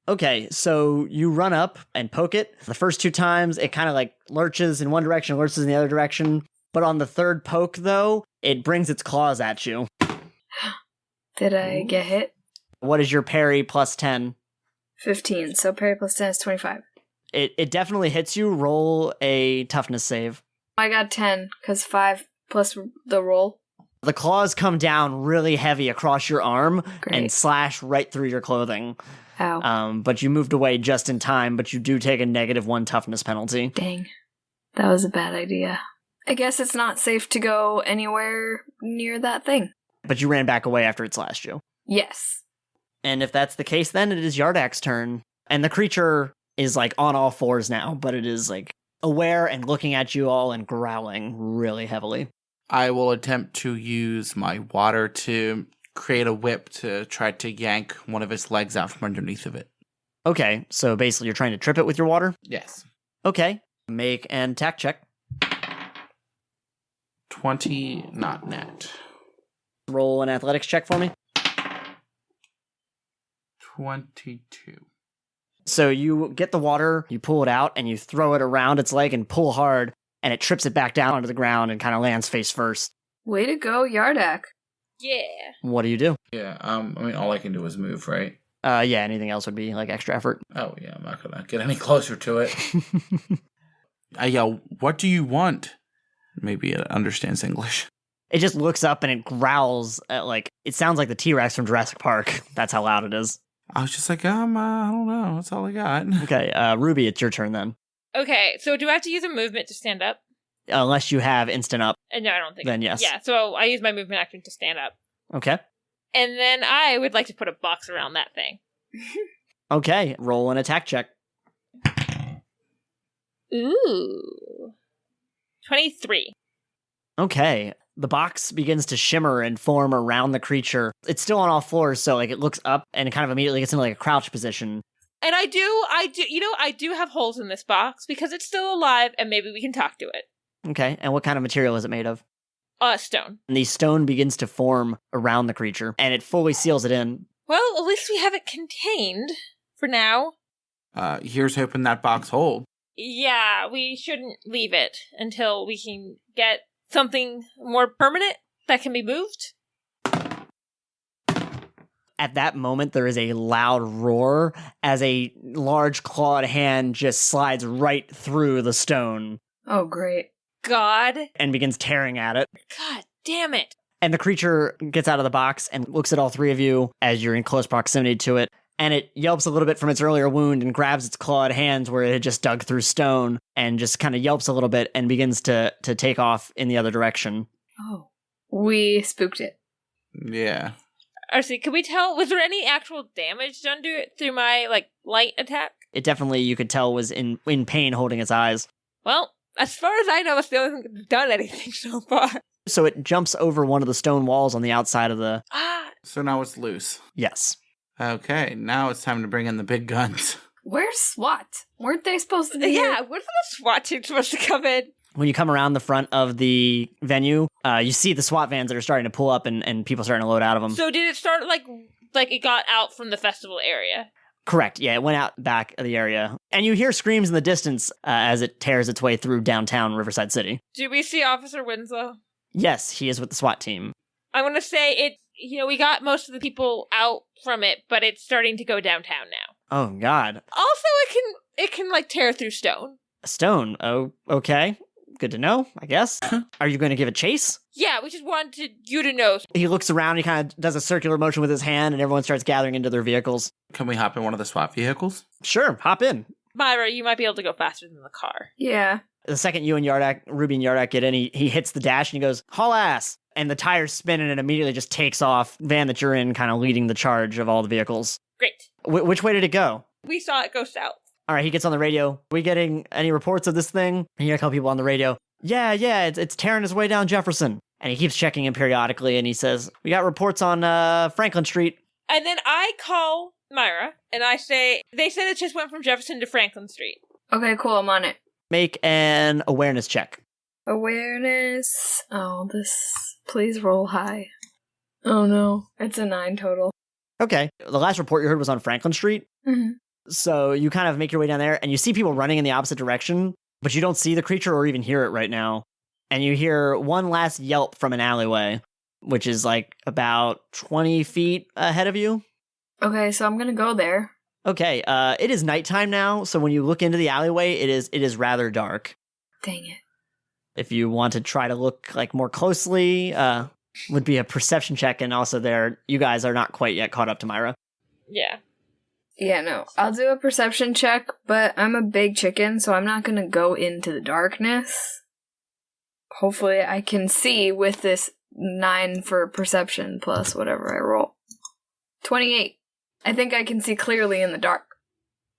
Okay, so you run up and poke it. The first 2 times, it kind of like lurches in one direction, lurches in the other direction. But on the third poke, though, it brings its claws at you. Did I get hit? What is your parry plus 10? 15, so parry plus 10 is 25. It definitely hits you. Roll a toughness save. I got 10, because 5 plus the roll. The claws come down really heavy across your arm and Great. slash right through your clothing. Ow. But you moved away just in time, but you do take a -1 toughness penalty. Dang. That was a bad idea. I guess it's not safe to go anywhere near that thing. But you ran back away after it slashed you. Yes. And if that's the case, then it is Yardak's turn. And the creature is like on all fours now, but it is like aware and looking at you all and growling really heavily. I will attempt to use my water to create a whip to try to yank one of its legs out from underneath of it. Okay, so basically you're trying to trip it with your water? Yes. Okay, make an attack check. 20, not net. Roll an athletics check for me. 22. So you get the water, you pull it out, and you throw it around its leg and pull hard, and it trips it back down onto the ground and kind of lands face first. Way to go, Yardak. Yeah. What do you do? Yeah, I mean, all I can do is move, right? Yeah, anything else would be like extra effort. Oh, yeah, I'm not gonna get any closer to it. I yell, "What do you want?" Maybe it understands English. It just looks up and it growls at, like, it sounds like the T-Rex from Jurassic Park. That's how loud it is. I was just like, I don't know. That's all I got. Okay, Ruby, it's your turn then. Okay, so do I have to use a movement to stand up? Unless you have instant up, No, I don't think. then yes. Yeah, so I use my movement action to stand up. Okay. And then I would like to put a box around that thing. Okay, roll an attack check. Ooh. 23. Okay. The box begins to shimmer and form around the creature. It's still on all fours, so like it looks up and it kind of immediately gets into like a crouch position. And I do have holes in this box because it's still alive and maybe we can talk to it. Okay, and what kind of material is it made of? Stone. And the stone begins to form around the creature, and it fully seals it in. Well, at least we have it contained for now. Here's hoping that box hold. Yeah, we shouldn't leave it until we can get something more permanent that can be moved. At that moment, there is a loud roar as a large clawed hand just slides right through the stone Oh, great. God. and begins tearing at it. God damn it. And the creature gets out of the box and looks at all three of you as you're in close proximity to it. And it yelps a little bit from its earlier wound and grabs its clawed hands where it had just dug through stone and just kind of yelps a little bit and begins to take off in the other direction. Oh. We spooked it. Yeah. RC, can we tell, was there any actual damage done to it through my, light attack? It definitely, you could tell, was in pain holding its eyes. Well, as far as I know, it's the only thing that's done anything so far. So it jumps over one of the stone walls on the outside of the... So now it's loose. Yes. Okay, now it's time to bring in the big guns. Where's SWAT? Weren't they supposed to be here? Yeah, where's the SWAT team supposed to come in? When you come around the front of the venue, you see the SWAT vans that are starting to pull up and people starting to load out of them. So did it start like it got out from the festival area? Correct. Yeah, it went out back of the area. And you hear screams in the distance as it tears its way through downtown Riverside City. Do we see Officer Winslow? Yes, he is with the SWAT team. I want to say we got most of the people out from it, but it's starting to go downtown now. Oh, God. Also, it can tear through stone. Stone. Oh, okay. Good to know, I guess. Are you going to give it chase? Yeah, we just wanted you to know. He looks around, he kind of does a circular motion with his hand, and everyone starts gathering into their vehicles. Can we hop in one of the SWAT vehicles? Sure, hop in. Myra, you might be able to go faster than the car. Yeah. The second you and Yardak, Ruby and Yardak get in, he hits the dash and he goes, haul ass! And the tires spin and it immediately just takes off. Van that you're in kind of leading the charge of all the vehicles. Great. Which way did it go? We saw it go south. All right, he gets on the radio. We getting any reports of this thing? And you got a couple people on the radio. Yeah, it's tearing its way down Jefferson. And he keeps checking in periodically, and he says, we got reports on Franklin Street. And then I call Myra, and I say, they said it just went from Jefferson to Franklin Street. Okay, cool. I'm on it. Make an awareness check. Awareness. Oh, please roll high. Oh no. It's a 9 total. Okay. The last report you heard was on Franklin Street. Mm-hmm. So you kind of make your way down there, and you see people running in the opposite direction, but you don't see the creature or even hear it right now. And you hear one last yelp from an alleyway, which is like about 20 feet ahead of you. Okay, so I'm gonna go there. Okay, it is nighttime now, so when you look into the alleyway, it is rather dark. Dang it. If you want to try to look like more closely, would be a perception check, and also there, you guys are not quite yet caught up to Maira. Yeah. Yeah, no. I'll do a perception check, but I'm a big chicken, so I'm not gonna go into the darkness. Hopefully I can see with this 9 for perception plus whatever I roll. 28. I think I can see clearly in the dark.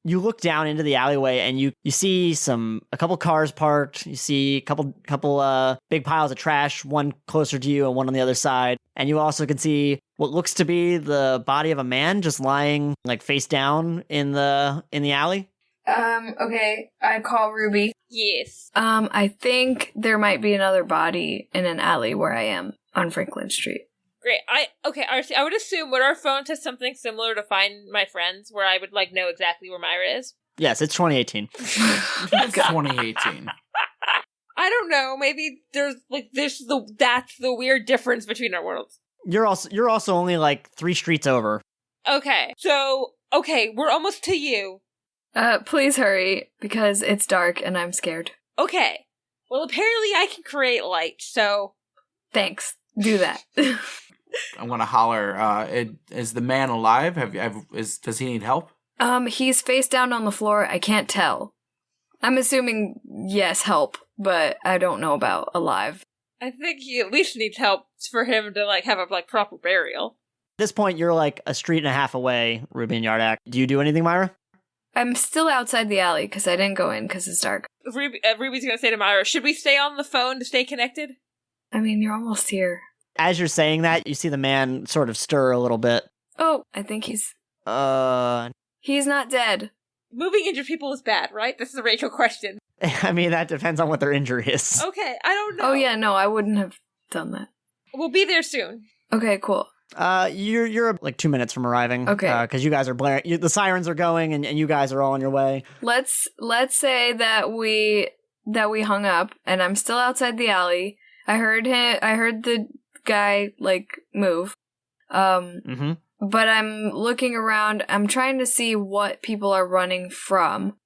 You look down into the alleyway and you see a couple cars parked. You see a couple big piles of trash, one closer to you and one on the other side. And you also can see what looks to be the body of a man just lying like face down in the alley. Okay, I call Ruby. Yes. I think there might be another body in an alley where I am on Franklin Street. Great. I would assume would our phone has something similar to Find My Friends, where I would like know exactly where Maira is. Yes, it's 2018. It's 2018. I don't know. Maybe that's the weird difference between our worlds. You're also only like 3 streets over. Okay. So we're almost to you. Please hurry, because it's dark and I'm scared. Okay. Well, apparently I can create light, so Thanks. Do that. I'm gonna holler. Is the man alive? Does he need help? He's face down on the floor. I can't tell. I'm assuming yes, help, but I don't know about alive. I think he at least needs help for him to like have a proper burial. At this point, you're like a street and a half away, Ruby and Yardak. Do you do anything, Maira? I'm still outside the alley because I didn't go in because it's dark. Ruby's gonna say to Maira, should we stay on the phone to stay connected? I mean, you're almost here. As you're saying that, you see the man sort of stir a little bit. Oh, I think he's not dead. Moving injured people is bad, right? This is a Rachel question. I mean, that depends on what their injury is. Okay, I don't know. Oh yeah, no, I wouldn't have done that. We'll be there soon. Okay, cool. You're like 2 minutes from arriving. Okay. Because you guys are blaring. The sirens are going, and you guys are all on your way. Let's say that we hung up, and I'm still outside the alley. I heard the guy like move. But I'm looking around. I'm trying to see what people are running from,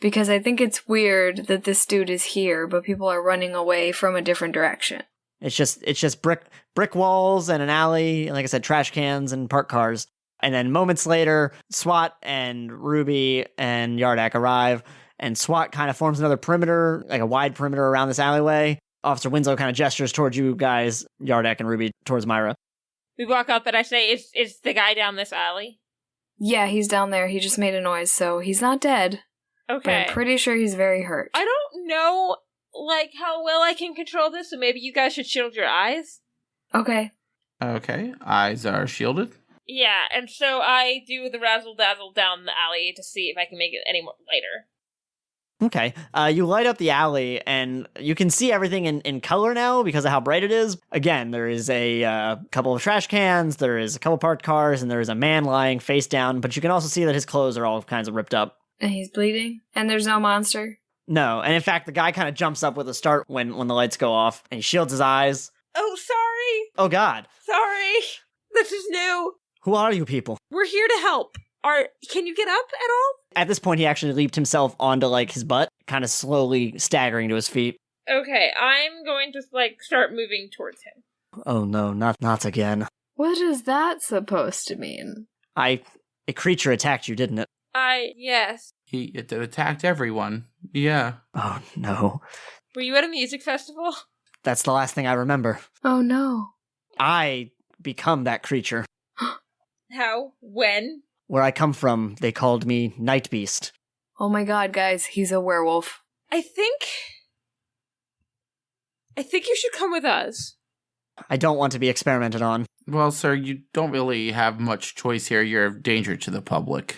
because I think it's weird that this dude is here, but people are running away from a different direction. It's just brick walls and an alley, and like I said, trash cans and parked cars. And then moments later, SWAT and Ruby and Yardak arrive, and SWAT kind of forms another perimeter, like a wide perimeter around this alleyway. Officer Winslow kind of gestures towards you guys, Yardak and Ruby, towards Maira. We walk up and I say, is the guy down this alley? Yeah, he's down there. He just made a noise, so he's not dead. Okay. But I'm pretty sure he's very hurt. I don't know, like, how well I can control this, so maybe you guys should shield your eyes. Okay. Okay, eyes are shielded. Yeah, and so I do the razzle-dazzle down the alley to see if I can make it any more lighter. Okay. You light up the alley, and you can see everything in color now because of how bright it is. Again, there is a couple of trash cans, there is a couple parked cars, and there is a man lying face down, but you can also see that his clothes are all kinds of ripped up. And he's bleeding? And there's no monster? No, and in fact, the guy kind of jumps up with a start when the lights go off, and he shields his eyes. Oh, sorry! Oh, God. Sorry! This is new! Who are you people? We're here to help. Can you get up at all? At this point, he actually leaped himself onto, like, his butt, kind of slowly staggering to his feet. Okay, I'm going to, like, start moving towards him. Oh, no, not again. What is that supposed to mean? A creature attacked you, didn't it? Yes. It attacked everyone. Yeah. Oh, no. Were you at a music festival? That's the last thing I remember. Oh, no. I become that creature. How? When? Where I come from, they called me Night Beast. Oh my god, guys, he's a werewolf. I think you should come with us. I don't want to be experimented on. Well, sir, you don't really have much choice here. You're a danger to the public.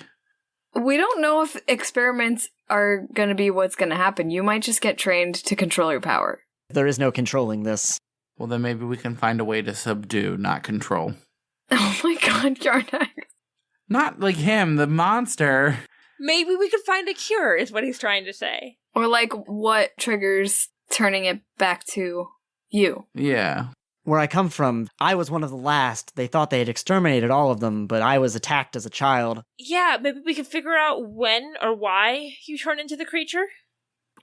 We don't know if experiments are gonna be what's gonna happen. You might just get trained to control your power. There is no controlling this. Well, then maybe we can find a way to subdue, not control. Oh my god, Yardak. Not like him, the monster. Maybe we could find a cure, is what he's trying to say. Or, like, what triggers turning it back to you? Yeah. Where I come from, I was one of the last. They thought they had exterminated all of them, but I was attacked as a child. Yeah, maybe we could figure out when or why you turn into the creature?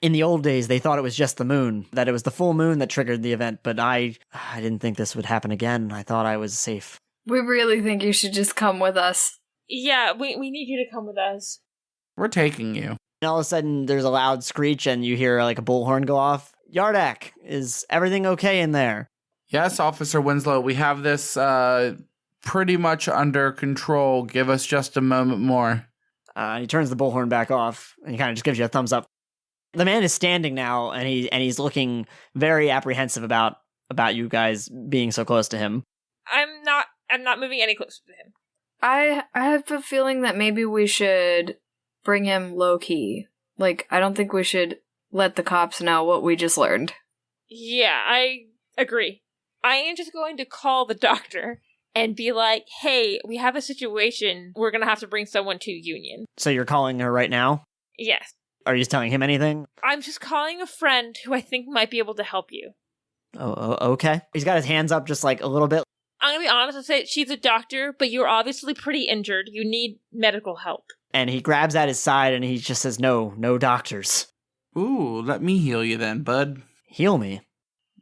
In the old days, they thought it was just the moon, that it was the full moon that triggered the event, but I didn't think this would happen again. I thought I was safe. We really think you should just come with us. Yeah, we need you to come with us. We're taking you. And all of a sudden, there's a loud screech, and you hear like a bullhorn go off. Yardak, is everything okay in there? Yes, Officer Winslow, we have this pretty much under control. Give us just a moment more. He turns the bullhorn back off, and he kind of just gives you a thumbs up. The man is standing now, and he's looking very apprehensive about you guys being so close to him. I'm not moving any closer to him. I have a feeling that maybe we should bring him low-key. Like, I don't think we should let the cops know what we just learned. Yeah, I agree. I am just going to call the doctor and be like, hey, we have a situation. We're going to have to bring someone to Union. So you're calling her right now? Yes. Are you just telling him anything? I'm just calling a friend who I think might be able to help you. Oh, okay. He's got his hands up just like a little bit. I'm going to be honest and say she's a doctor, but you're obviously pretty injured. You need medical help. And he grabs at his side and he just says, no doctors. Ooh, let me heal you then, bud. Heal me?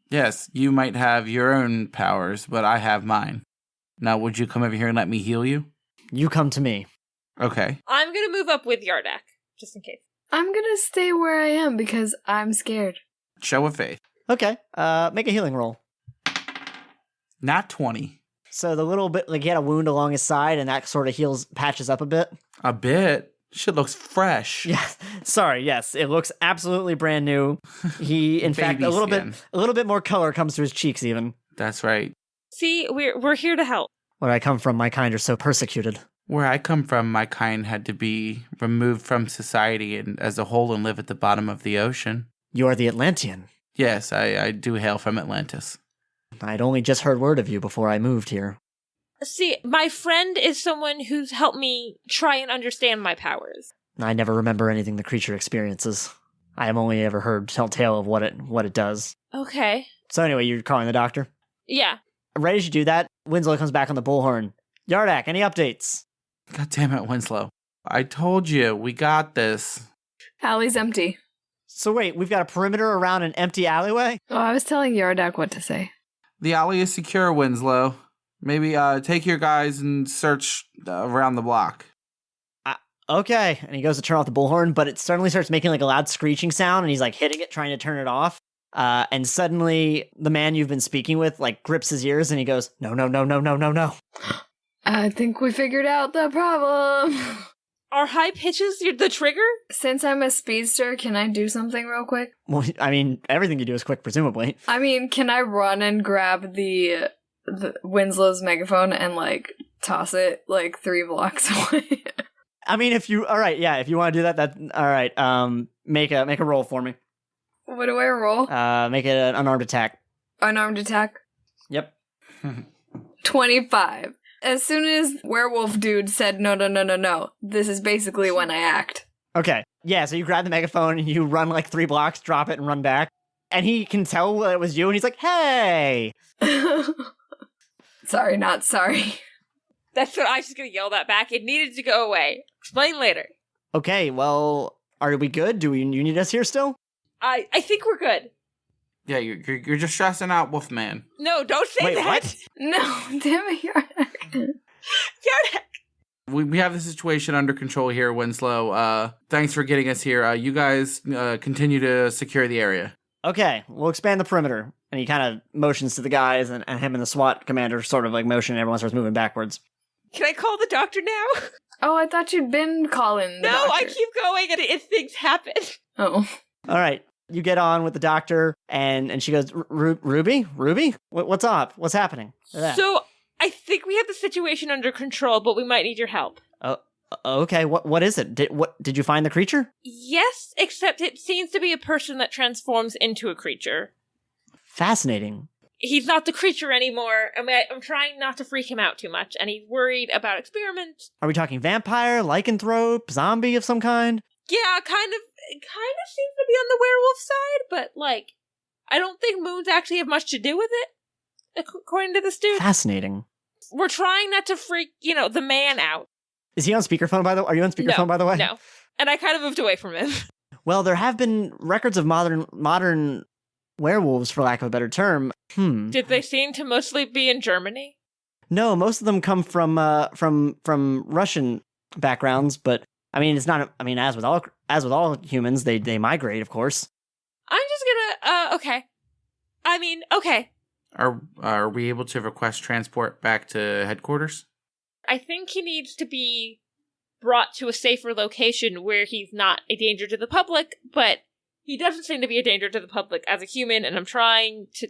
Yes, you might have your own powers, but I have mine. Now, would you come over here and let me heal you? You come to me. Okay. I'm going to move up with Yardak, just in case. I'm gonna stay where I am because I'm scared. Show of faith. Okay, make a healing roll. Not 20. So the little bit, like he had a wound along his side and that sort of patches up a bit. A bit? Shit looks fresh. Yeah, sorry, yes, it looks absolutely brand new. He, in fact, Baby a little skin. bit more color comes to his cheeks even. That's right. See, we're here to help. Where I come from, my kind are so persecuted. Where I come from, my kind had to be removed from society and as a whole and live at the bottom of the ocean. You are the Atlantean. Yes, I do hail from Atlantis. I'd only just heard word of you before I moved here. See, my friend is someone who's helped me try and understand my powers. I never remember anything the creature experiences. I have only ever heard tell of what it does. Okay. So anyway, you're calling the doctor? Yeah. Right as you do that, Winslow comes back on the bullhorn. Yardak, any updates? God damn it, Winslow. I told you, we got this. Alley's empty. So wait, we've got a perimeter around an empty alleyway? Oh, I was telling Yardak what to say. The alley is secure, Winslow. Maybe take your guys and search around the block. Okay. And he goes to turn off the bullhorn, but it suddenly starts making like a loud screeching sound, and he's like hitting it, trying to turn it off. And suddenly the man you've been speaking with like grips his ears and he goes, no. I think we figured out the problem. Are high pitches the trigger? Since I'm a speedster, can I do something real quick? Well, I mean, everything you do is quick, presumably. I mean, can I run and grab the Winslow's megaphone and, like, toss it, like, 3 blocks away? I mean, if you want to do that, all right, make a roll for me. What do I roll? Make it an unarmed attack. Unarmed attack? Yep. 25. As soon as werewolf dude said no, this is basically when I act. Okay. Yeah, so you grab the megaphone and you run like 3 blocks, drop it, and run back. And he can tell it was you, and he's like, hey! Sorry, not sorry. That's what I was just going to yell that back. It needed to go away. Explain later. Okay, well, are we good? Do you need us here still? I think we're good. Yeah, you're just stressing out, Wolfman. No, don't say Wait, that. what? No, damn it, Yardak. Yardak. We have the situation under control here, Winslow. Thanks for getting us here. You guys continue to secure the area. Okay, we'll expand the perimeter. And he kind of motions to the guys, and him and the SWAT commander sort of like motion, and everyone starts moving backwards. Can I call the doctor now? Oh, I thought you'd been calling the No, I doctor. keep going and if things happen. Oh. All right. You get on with the doctor, and she goes, Ruby? What's up? What's happening? So, I think we have the situation under control, but we might need your help. Okay, what is it? Did you find the creature? Yes, except it seems to be a person that transforms into a creature. Fascinating. he's not the creature anymore. I mean, I'm trying not to freak him out too much, and he's worried about experiments. Are we talking vampire, lycanthrope, zombie of some kind? Yeah, kind of seems to be on the werewolf side, but, like, I don't think moons actually have much to do with it, according to this dude. Fascinating. We're trying not to freak, the man out. Is he on speakerphone, by the way? Are you on speakerphone, by the way? No. And I kind of moved away from him. Well, there have been records of modern werewolves, for lack of a better term. Did they seem to mostly be in Germany? No, most of them come from Russian backgrounds, but I mean, it's not. I mean, as with all humans, they migrate, of course. I'm just gonna. Okay. I mean, okay. Are we able to request transport back to headquarters? I think he needs to be brought to a safer location where he's not a danger to the public, but he doesn't seem to be a danger to the public as a human, and I'm trying to,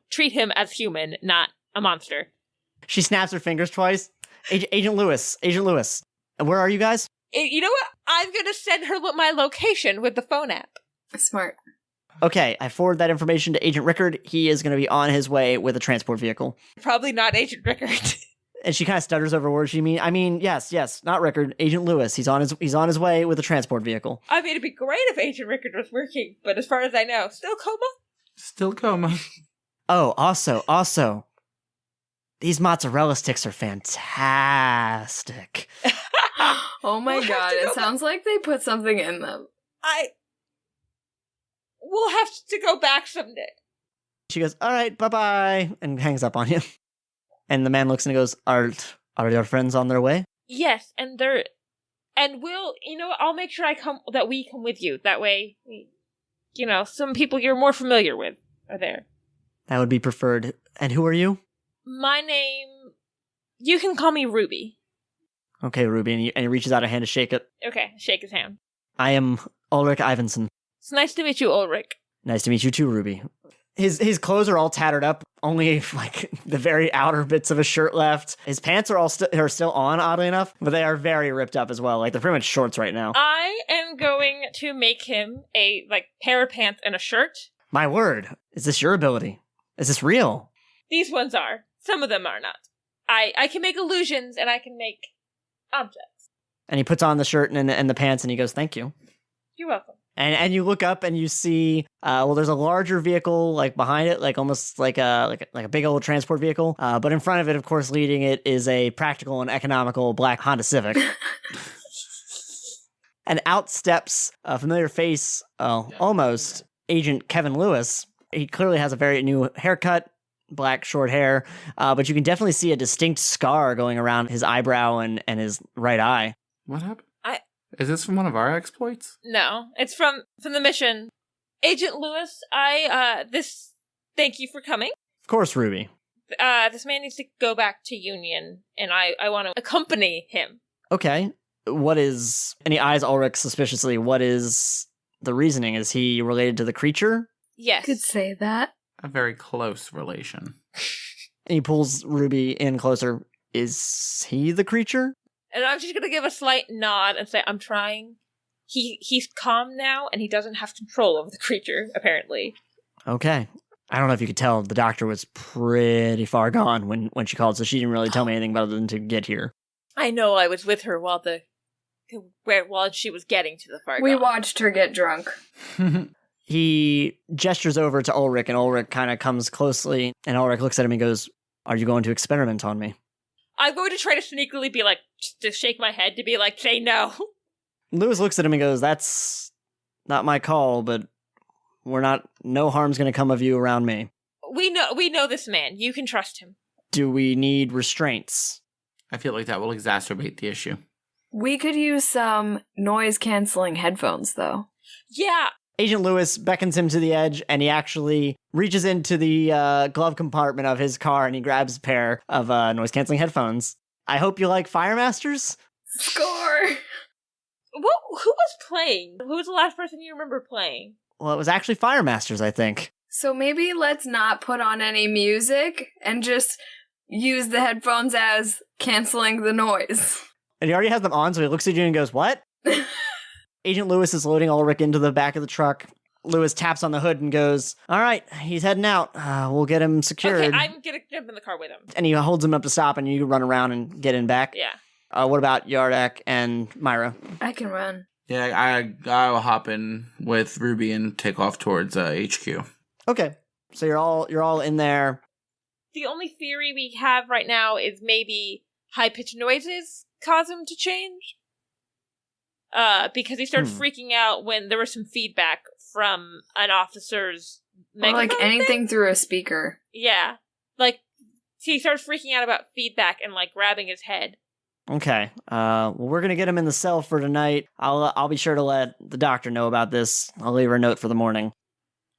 treat him as human, not a monster. She snaps her fingers twice. Agent Lewis. Where are you guys? You know what? I'm gonna send her my location with the phone app. Smart. Okay, I forward that information to Agent Rickard. He is going to be on his way with a transport vehicle. Probably not Agent Rickard. And she kind of stutters over words. Yes, not Rickard. Agent Lewis. He's on his way with a transport vehicle. I mean, it'd be great if Agent Rickard was working, but as far as I know, still coma? Still coma. Oh, also, these mozzarella sticks are fantastic. Oh my god, it sounds like they put something in them. We'll have to go back someday. She goes, all right, bye-bye, and hangs up on you. And the man looks and goes, are your friends on their way? Yes, and we'll, I'll make sure that we come with you. That way, some people you're more familiar with are there. That would be preferred. And who are you? My name, you can call me Ruby. Okay, Ruby, and he reaches out a hand to shake it. Okay, shake his hand. I am Ulrich Ivanson. It's nice to meet you, Ulrich. Nice to meet you too, Ruby. His clothes are all tattered up, only like the very outer bits of his shirt left. His pants are are still on, oddly enough, but they are very ripped up as well. Like they're pretty much shorts right now. I am going to make him a pair of pants and a shirt. My word, is this your ability? Is this real? These ones are. Some of them are not. I can make illusions and I can make objects. And he puts on the shirt and the pants and he goes, "Thank you." You're welcome. And you look up and you see, there's a larger vehicle behind it, almost like a big old transport vehicle. But in front of it, of course, leading it is a practical and economical black Honda Civic. And out steps a familiar face, almost Agent Kevin Lewis. He clearly has a very new haircut, black short hair, but you can definitely see a distinct scar going around his eyebrow and his right eye. What happened? Is this from one of our exploits? No, it's from the mission. Agent Lewis, thank you for coming. Of course, Ruby. This man needs to go back to Union, and I want to accompany him. Okay. And he eyes Ulrich suspiciously. What is the reasoning? Is he related to the creature? Yes. Could say that. A very close relation. And he pulls Ruby in closer. Is he the creature? And I'm just going to give a slight nod and say, I'm trying. He's calm now, and he doesn't have control over the creature, apparently. Okay. I don't know if you could tell, the doctor was pretty far gone when she called, so she didn't really tell me anything other than to get here. I know I was with her while she was getting to the far We gone. watched her get drunk. He gestures over to Ulrich, and Ulrich kind of comes closely, and Ulrich looks at him and goes, "Are you going to experiment on me?" I'm going to try to sneakily be to shake my head to be say no. Lewis looks at him and goes, "That's not my call, but no harm's going to come of you around me." We know this man. You can trust him. Do we need restraints? I feel like that will exacerbate the issue. We could use some noise-canceling headphones, though. Yeah. Agent Lewis beckons him to the edge, and he actually reaches into the glove compartment of his car, and he grabs a pair of noise-canceling headphones. I hope you like Firemasters. Score! Who was playing? Who was the last person you remember playing? Well, it was actually Firemasters, I think. So maybe let's not put on any music and just use the headphones as canceling the noise. And he already has them on, so he looks at you and goes, "What?" Agent Lewis is loading Ulrich into the back of the truck. Lewis taps on the hood and goes, all right, he's heading out. We'll get him secured. Okay, I'm gonna jump in the car with him. And he holds him up to stop, and you run around and get in back. Yeah. What about Yardak and Maira? I can run. Yeah, I'll hop in with Ruby and take off towards HQ. Okay, so you're all in there. The only theory we have right now is maybe high-pitched noises cause him to change. Because he started freaking out when there was some feedback from an officer's Or like anything through a speaker. Yeah. Like, he started freaking out about feedback and, like, grabbing his head. Okay. Well, we're gonna get him in the cell for tonight. I'll be sure to let the doctor know about this. I'll leave her a note for the morning.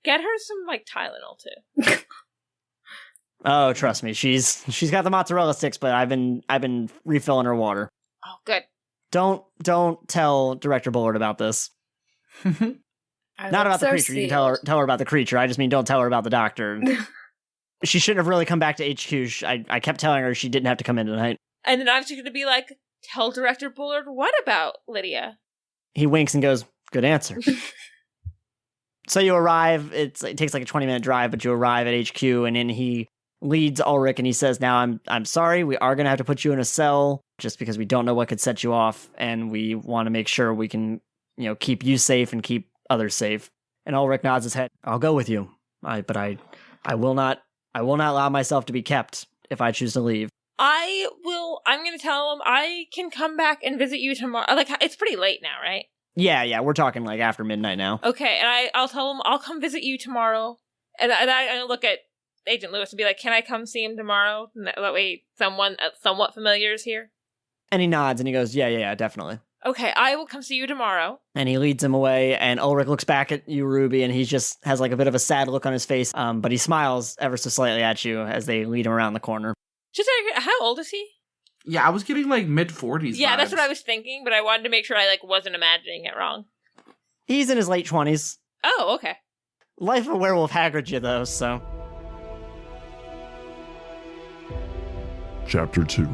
Get her some, like, Tylenol, too. Oh, trust me, she's got the mozzarella sticks, but I've been refilling her water. Oh, good. Don't tell Director Bullard about this. Not about the creature. You can tell her about the creature. I just mean don't tell her about the doctor. She shouldn't have really come back to HQ. I kept telling her she didn't have to come in tonight. And then I'm just going to be like, tell Director Bullard what about Lydia? He winks and goes, good answer. So you arrive, it takes like a 20-minute drive, but you arrive at HQ, and then he leads Ulrich, and he says, now I'm sorry, we are going to have to put you in a cell, just because we don't know what could set you off, and we want to make sure we can, keep you safe and keep others safe. And Ulrich nods his head. I'll go with you, but I will not allow myself to be kept if I choose to leave. I'm going to tell him I can come back and visit you tomorrow. Like, it's pretty late now, right? Yeah, we're talking like after midnight now. Okay, and I'll tell him I'll come visit you tomorrow. And I look at Agent Lewis and be like, can I come see him tomorrow? And that way someone somewhat familiar is here. And he nods and he goes, yeah, definitely. Okay, I will come see you tomorrow. And he leads him away, and Ulrich looks back at you, Ruby, and he just has like a bit of a sad look on his face, but he smiles ever so slightly at you as they lead him around the corner. Just how old is he? Yeah, I was getting like mid-40s Yeah, vibes. that's what I was thinking, but I wanted to make sure I like wasn't imagining it wrong. He's in his late 20s. Oh, okay. Life of a Werewolf Hagrid you, though, so... Chapter 2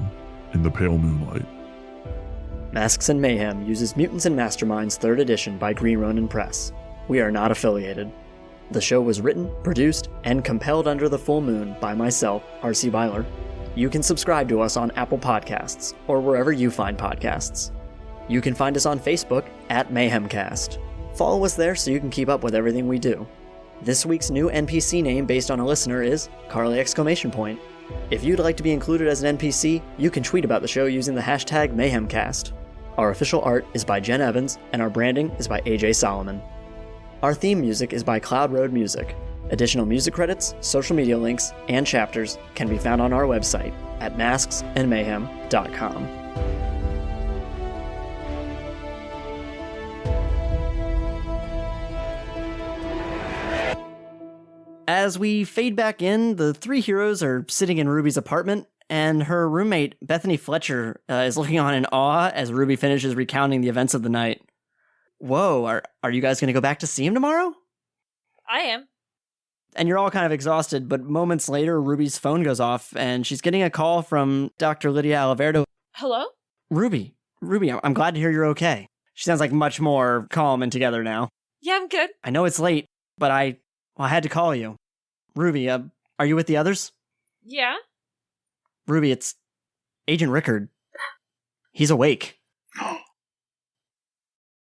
In the Pale Moonlight. Masks and Mayhem uses Mutants and Masterminds 3rd edition by Green Ronin Press. We are not affiliated. The show was written, produced, and compelled under the full moon by myself, R.C. Byler. You can subscribe to us on Apple Podcasts, or wherever you find podcasts. You can find us on Facebook at MayhemCast. Follow us there so you can keep up with everything we do. This week's new NPC name based on a listener is Carly! If you'd like to be included as an NPC, you can tweet about the show using the hashtag MayhemCast. Our official art is by Jenn Evans, and our branding is by AJ Solomon. Our theme music is by Cloud Road Music. Additional music credits, social media links, and chapters can be found on our website at masksandmayhem.com. As we fade back in, the three heroes are sitting in Ruby's apartment, and her roommate, Bethany Fletcher, is looking on in awe as Ruby finishes recounting the events of the night. Whoa, are you guys going to go back to see him tomorrow? I am. And you're all kind of exhausted, but moments later, Ruby's phone goes off, and she's getting a call from Dr. Lydia Alvarado. Hello? Ruby, I'm glad to hear you're okay. She sounds like much more calm and together now. Yeah, I'm good. I know it's late, but I had to call you. Ruby, are you with the others? Yeah? Ruby, it's Agent Rickard. He's awake.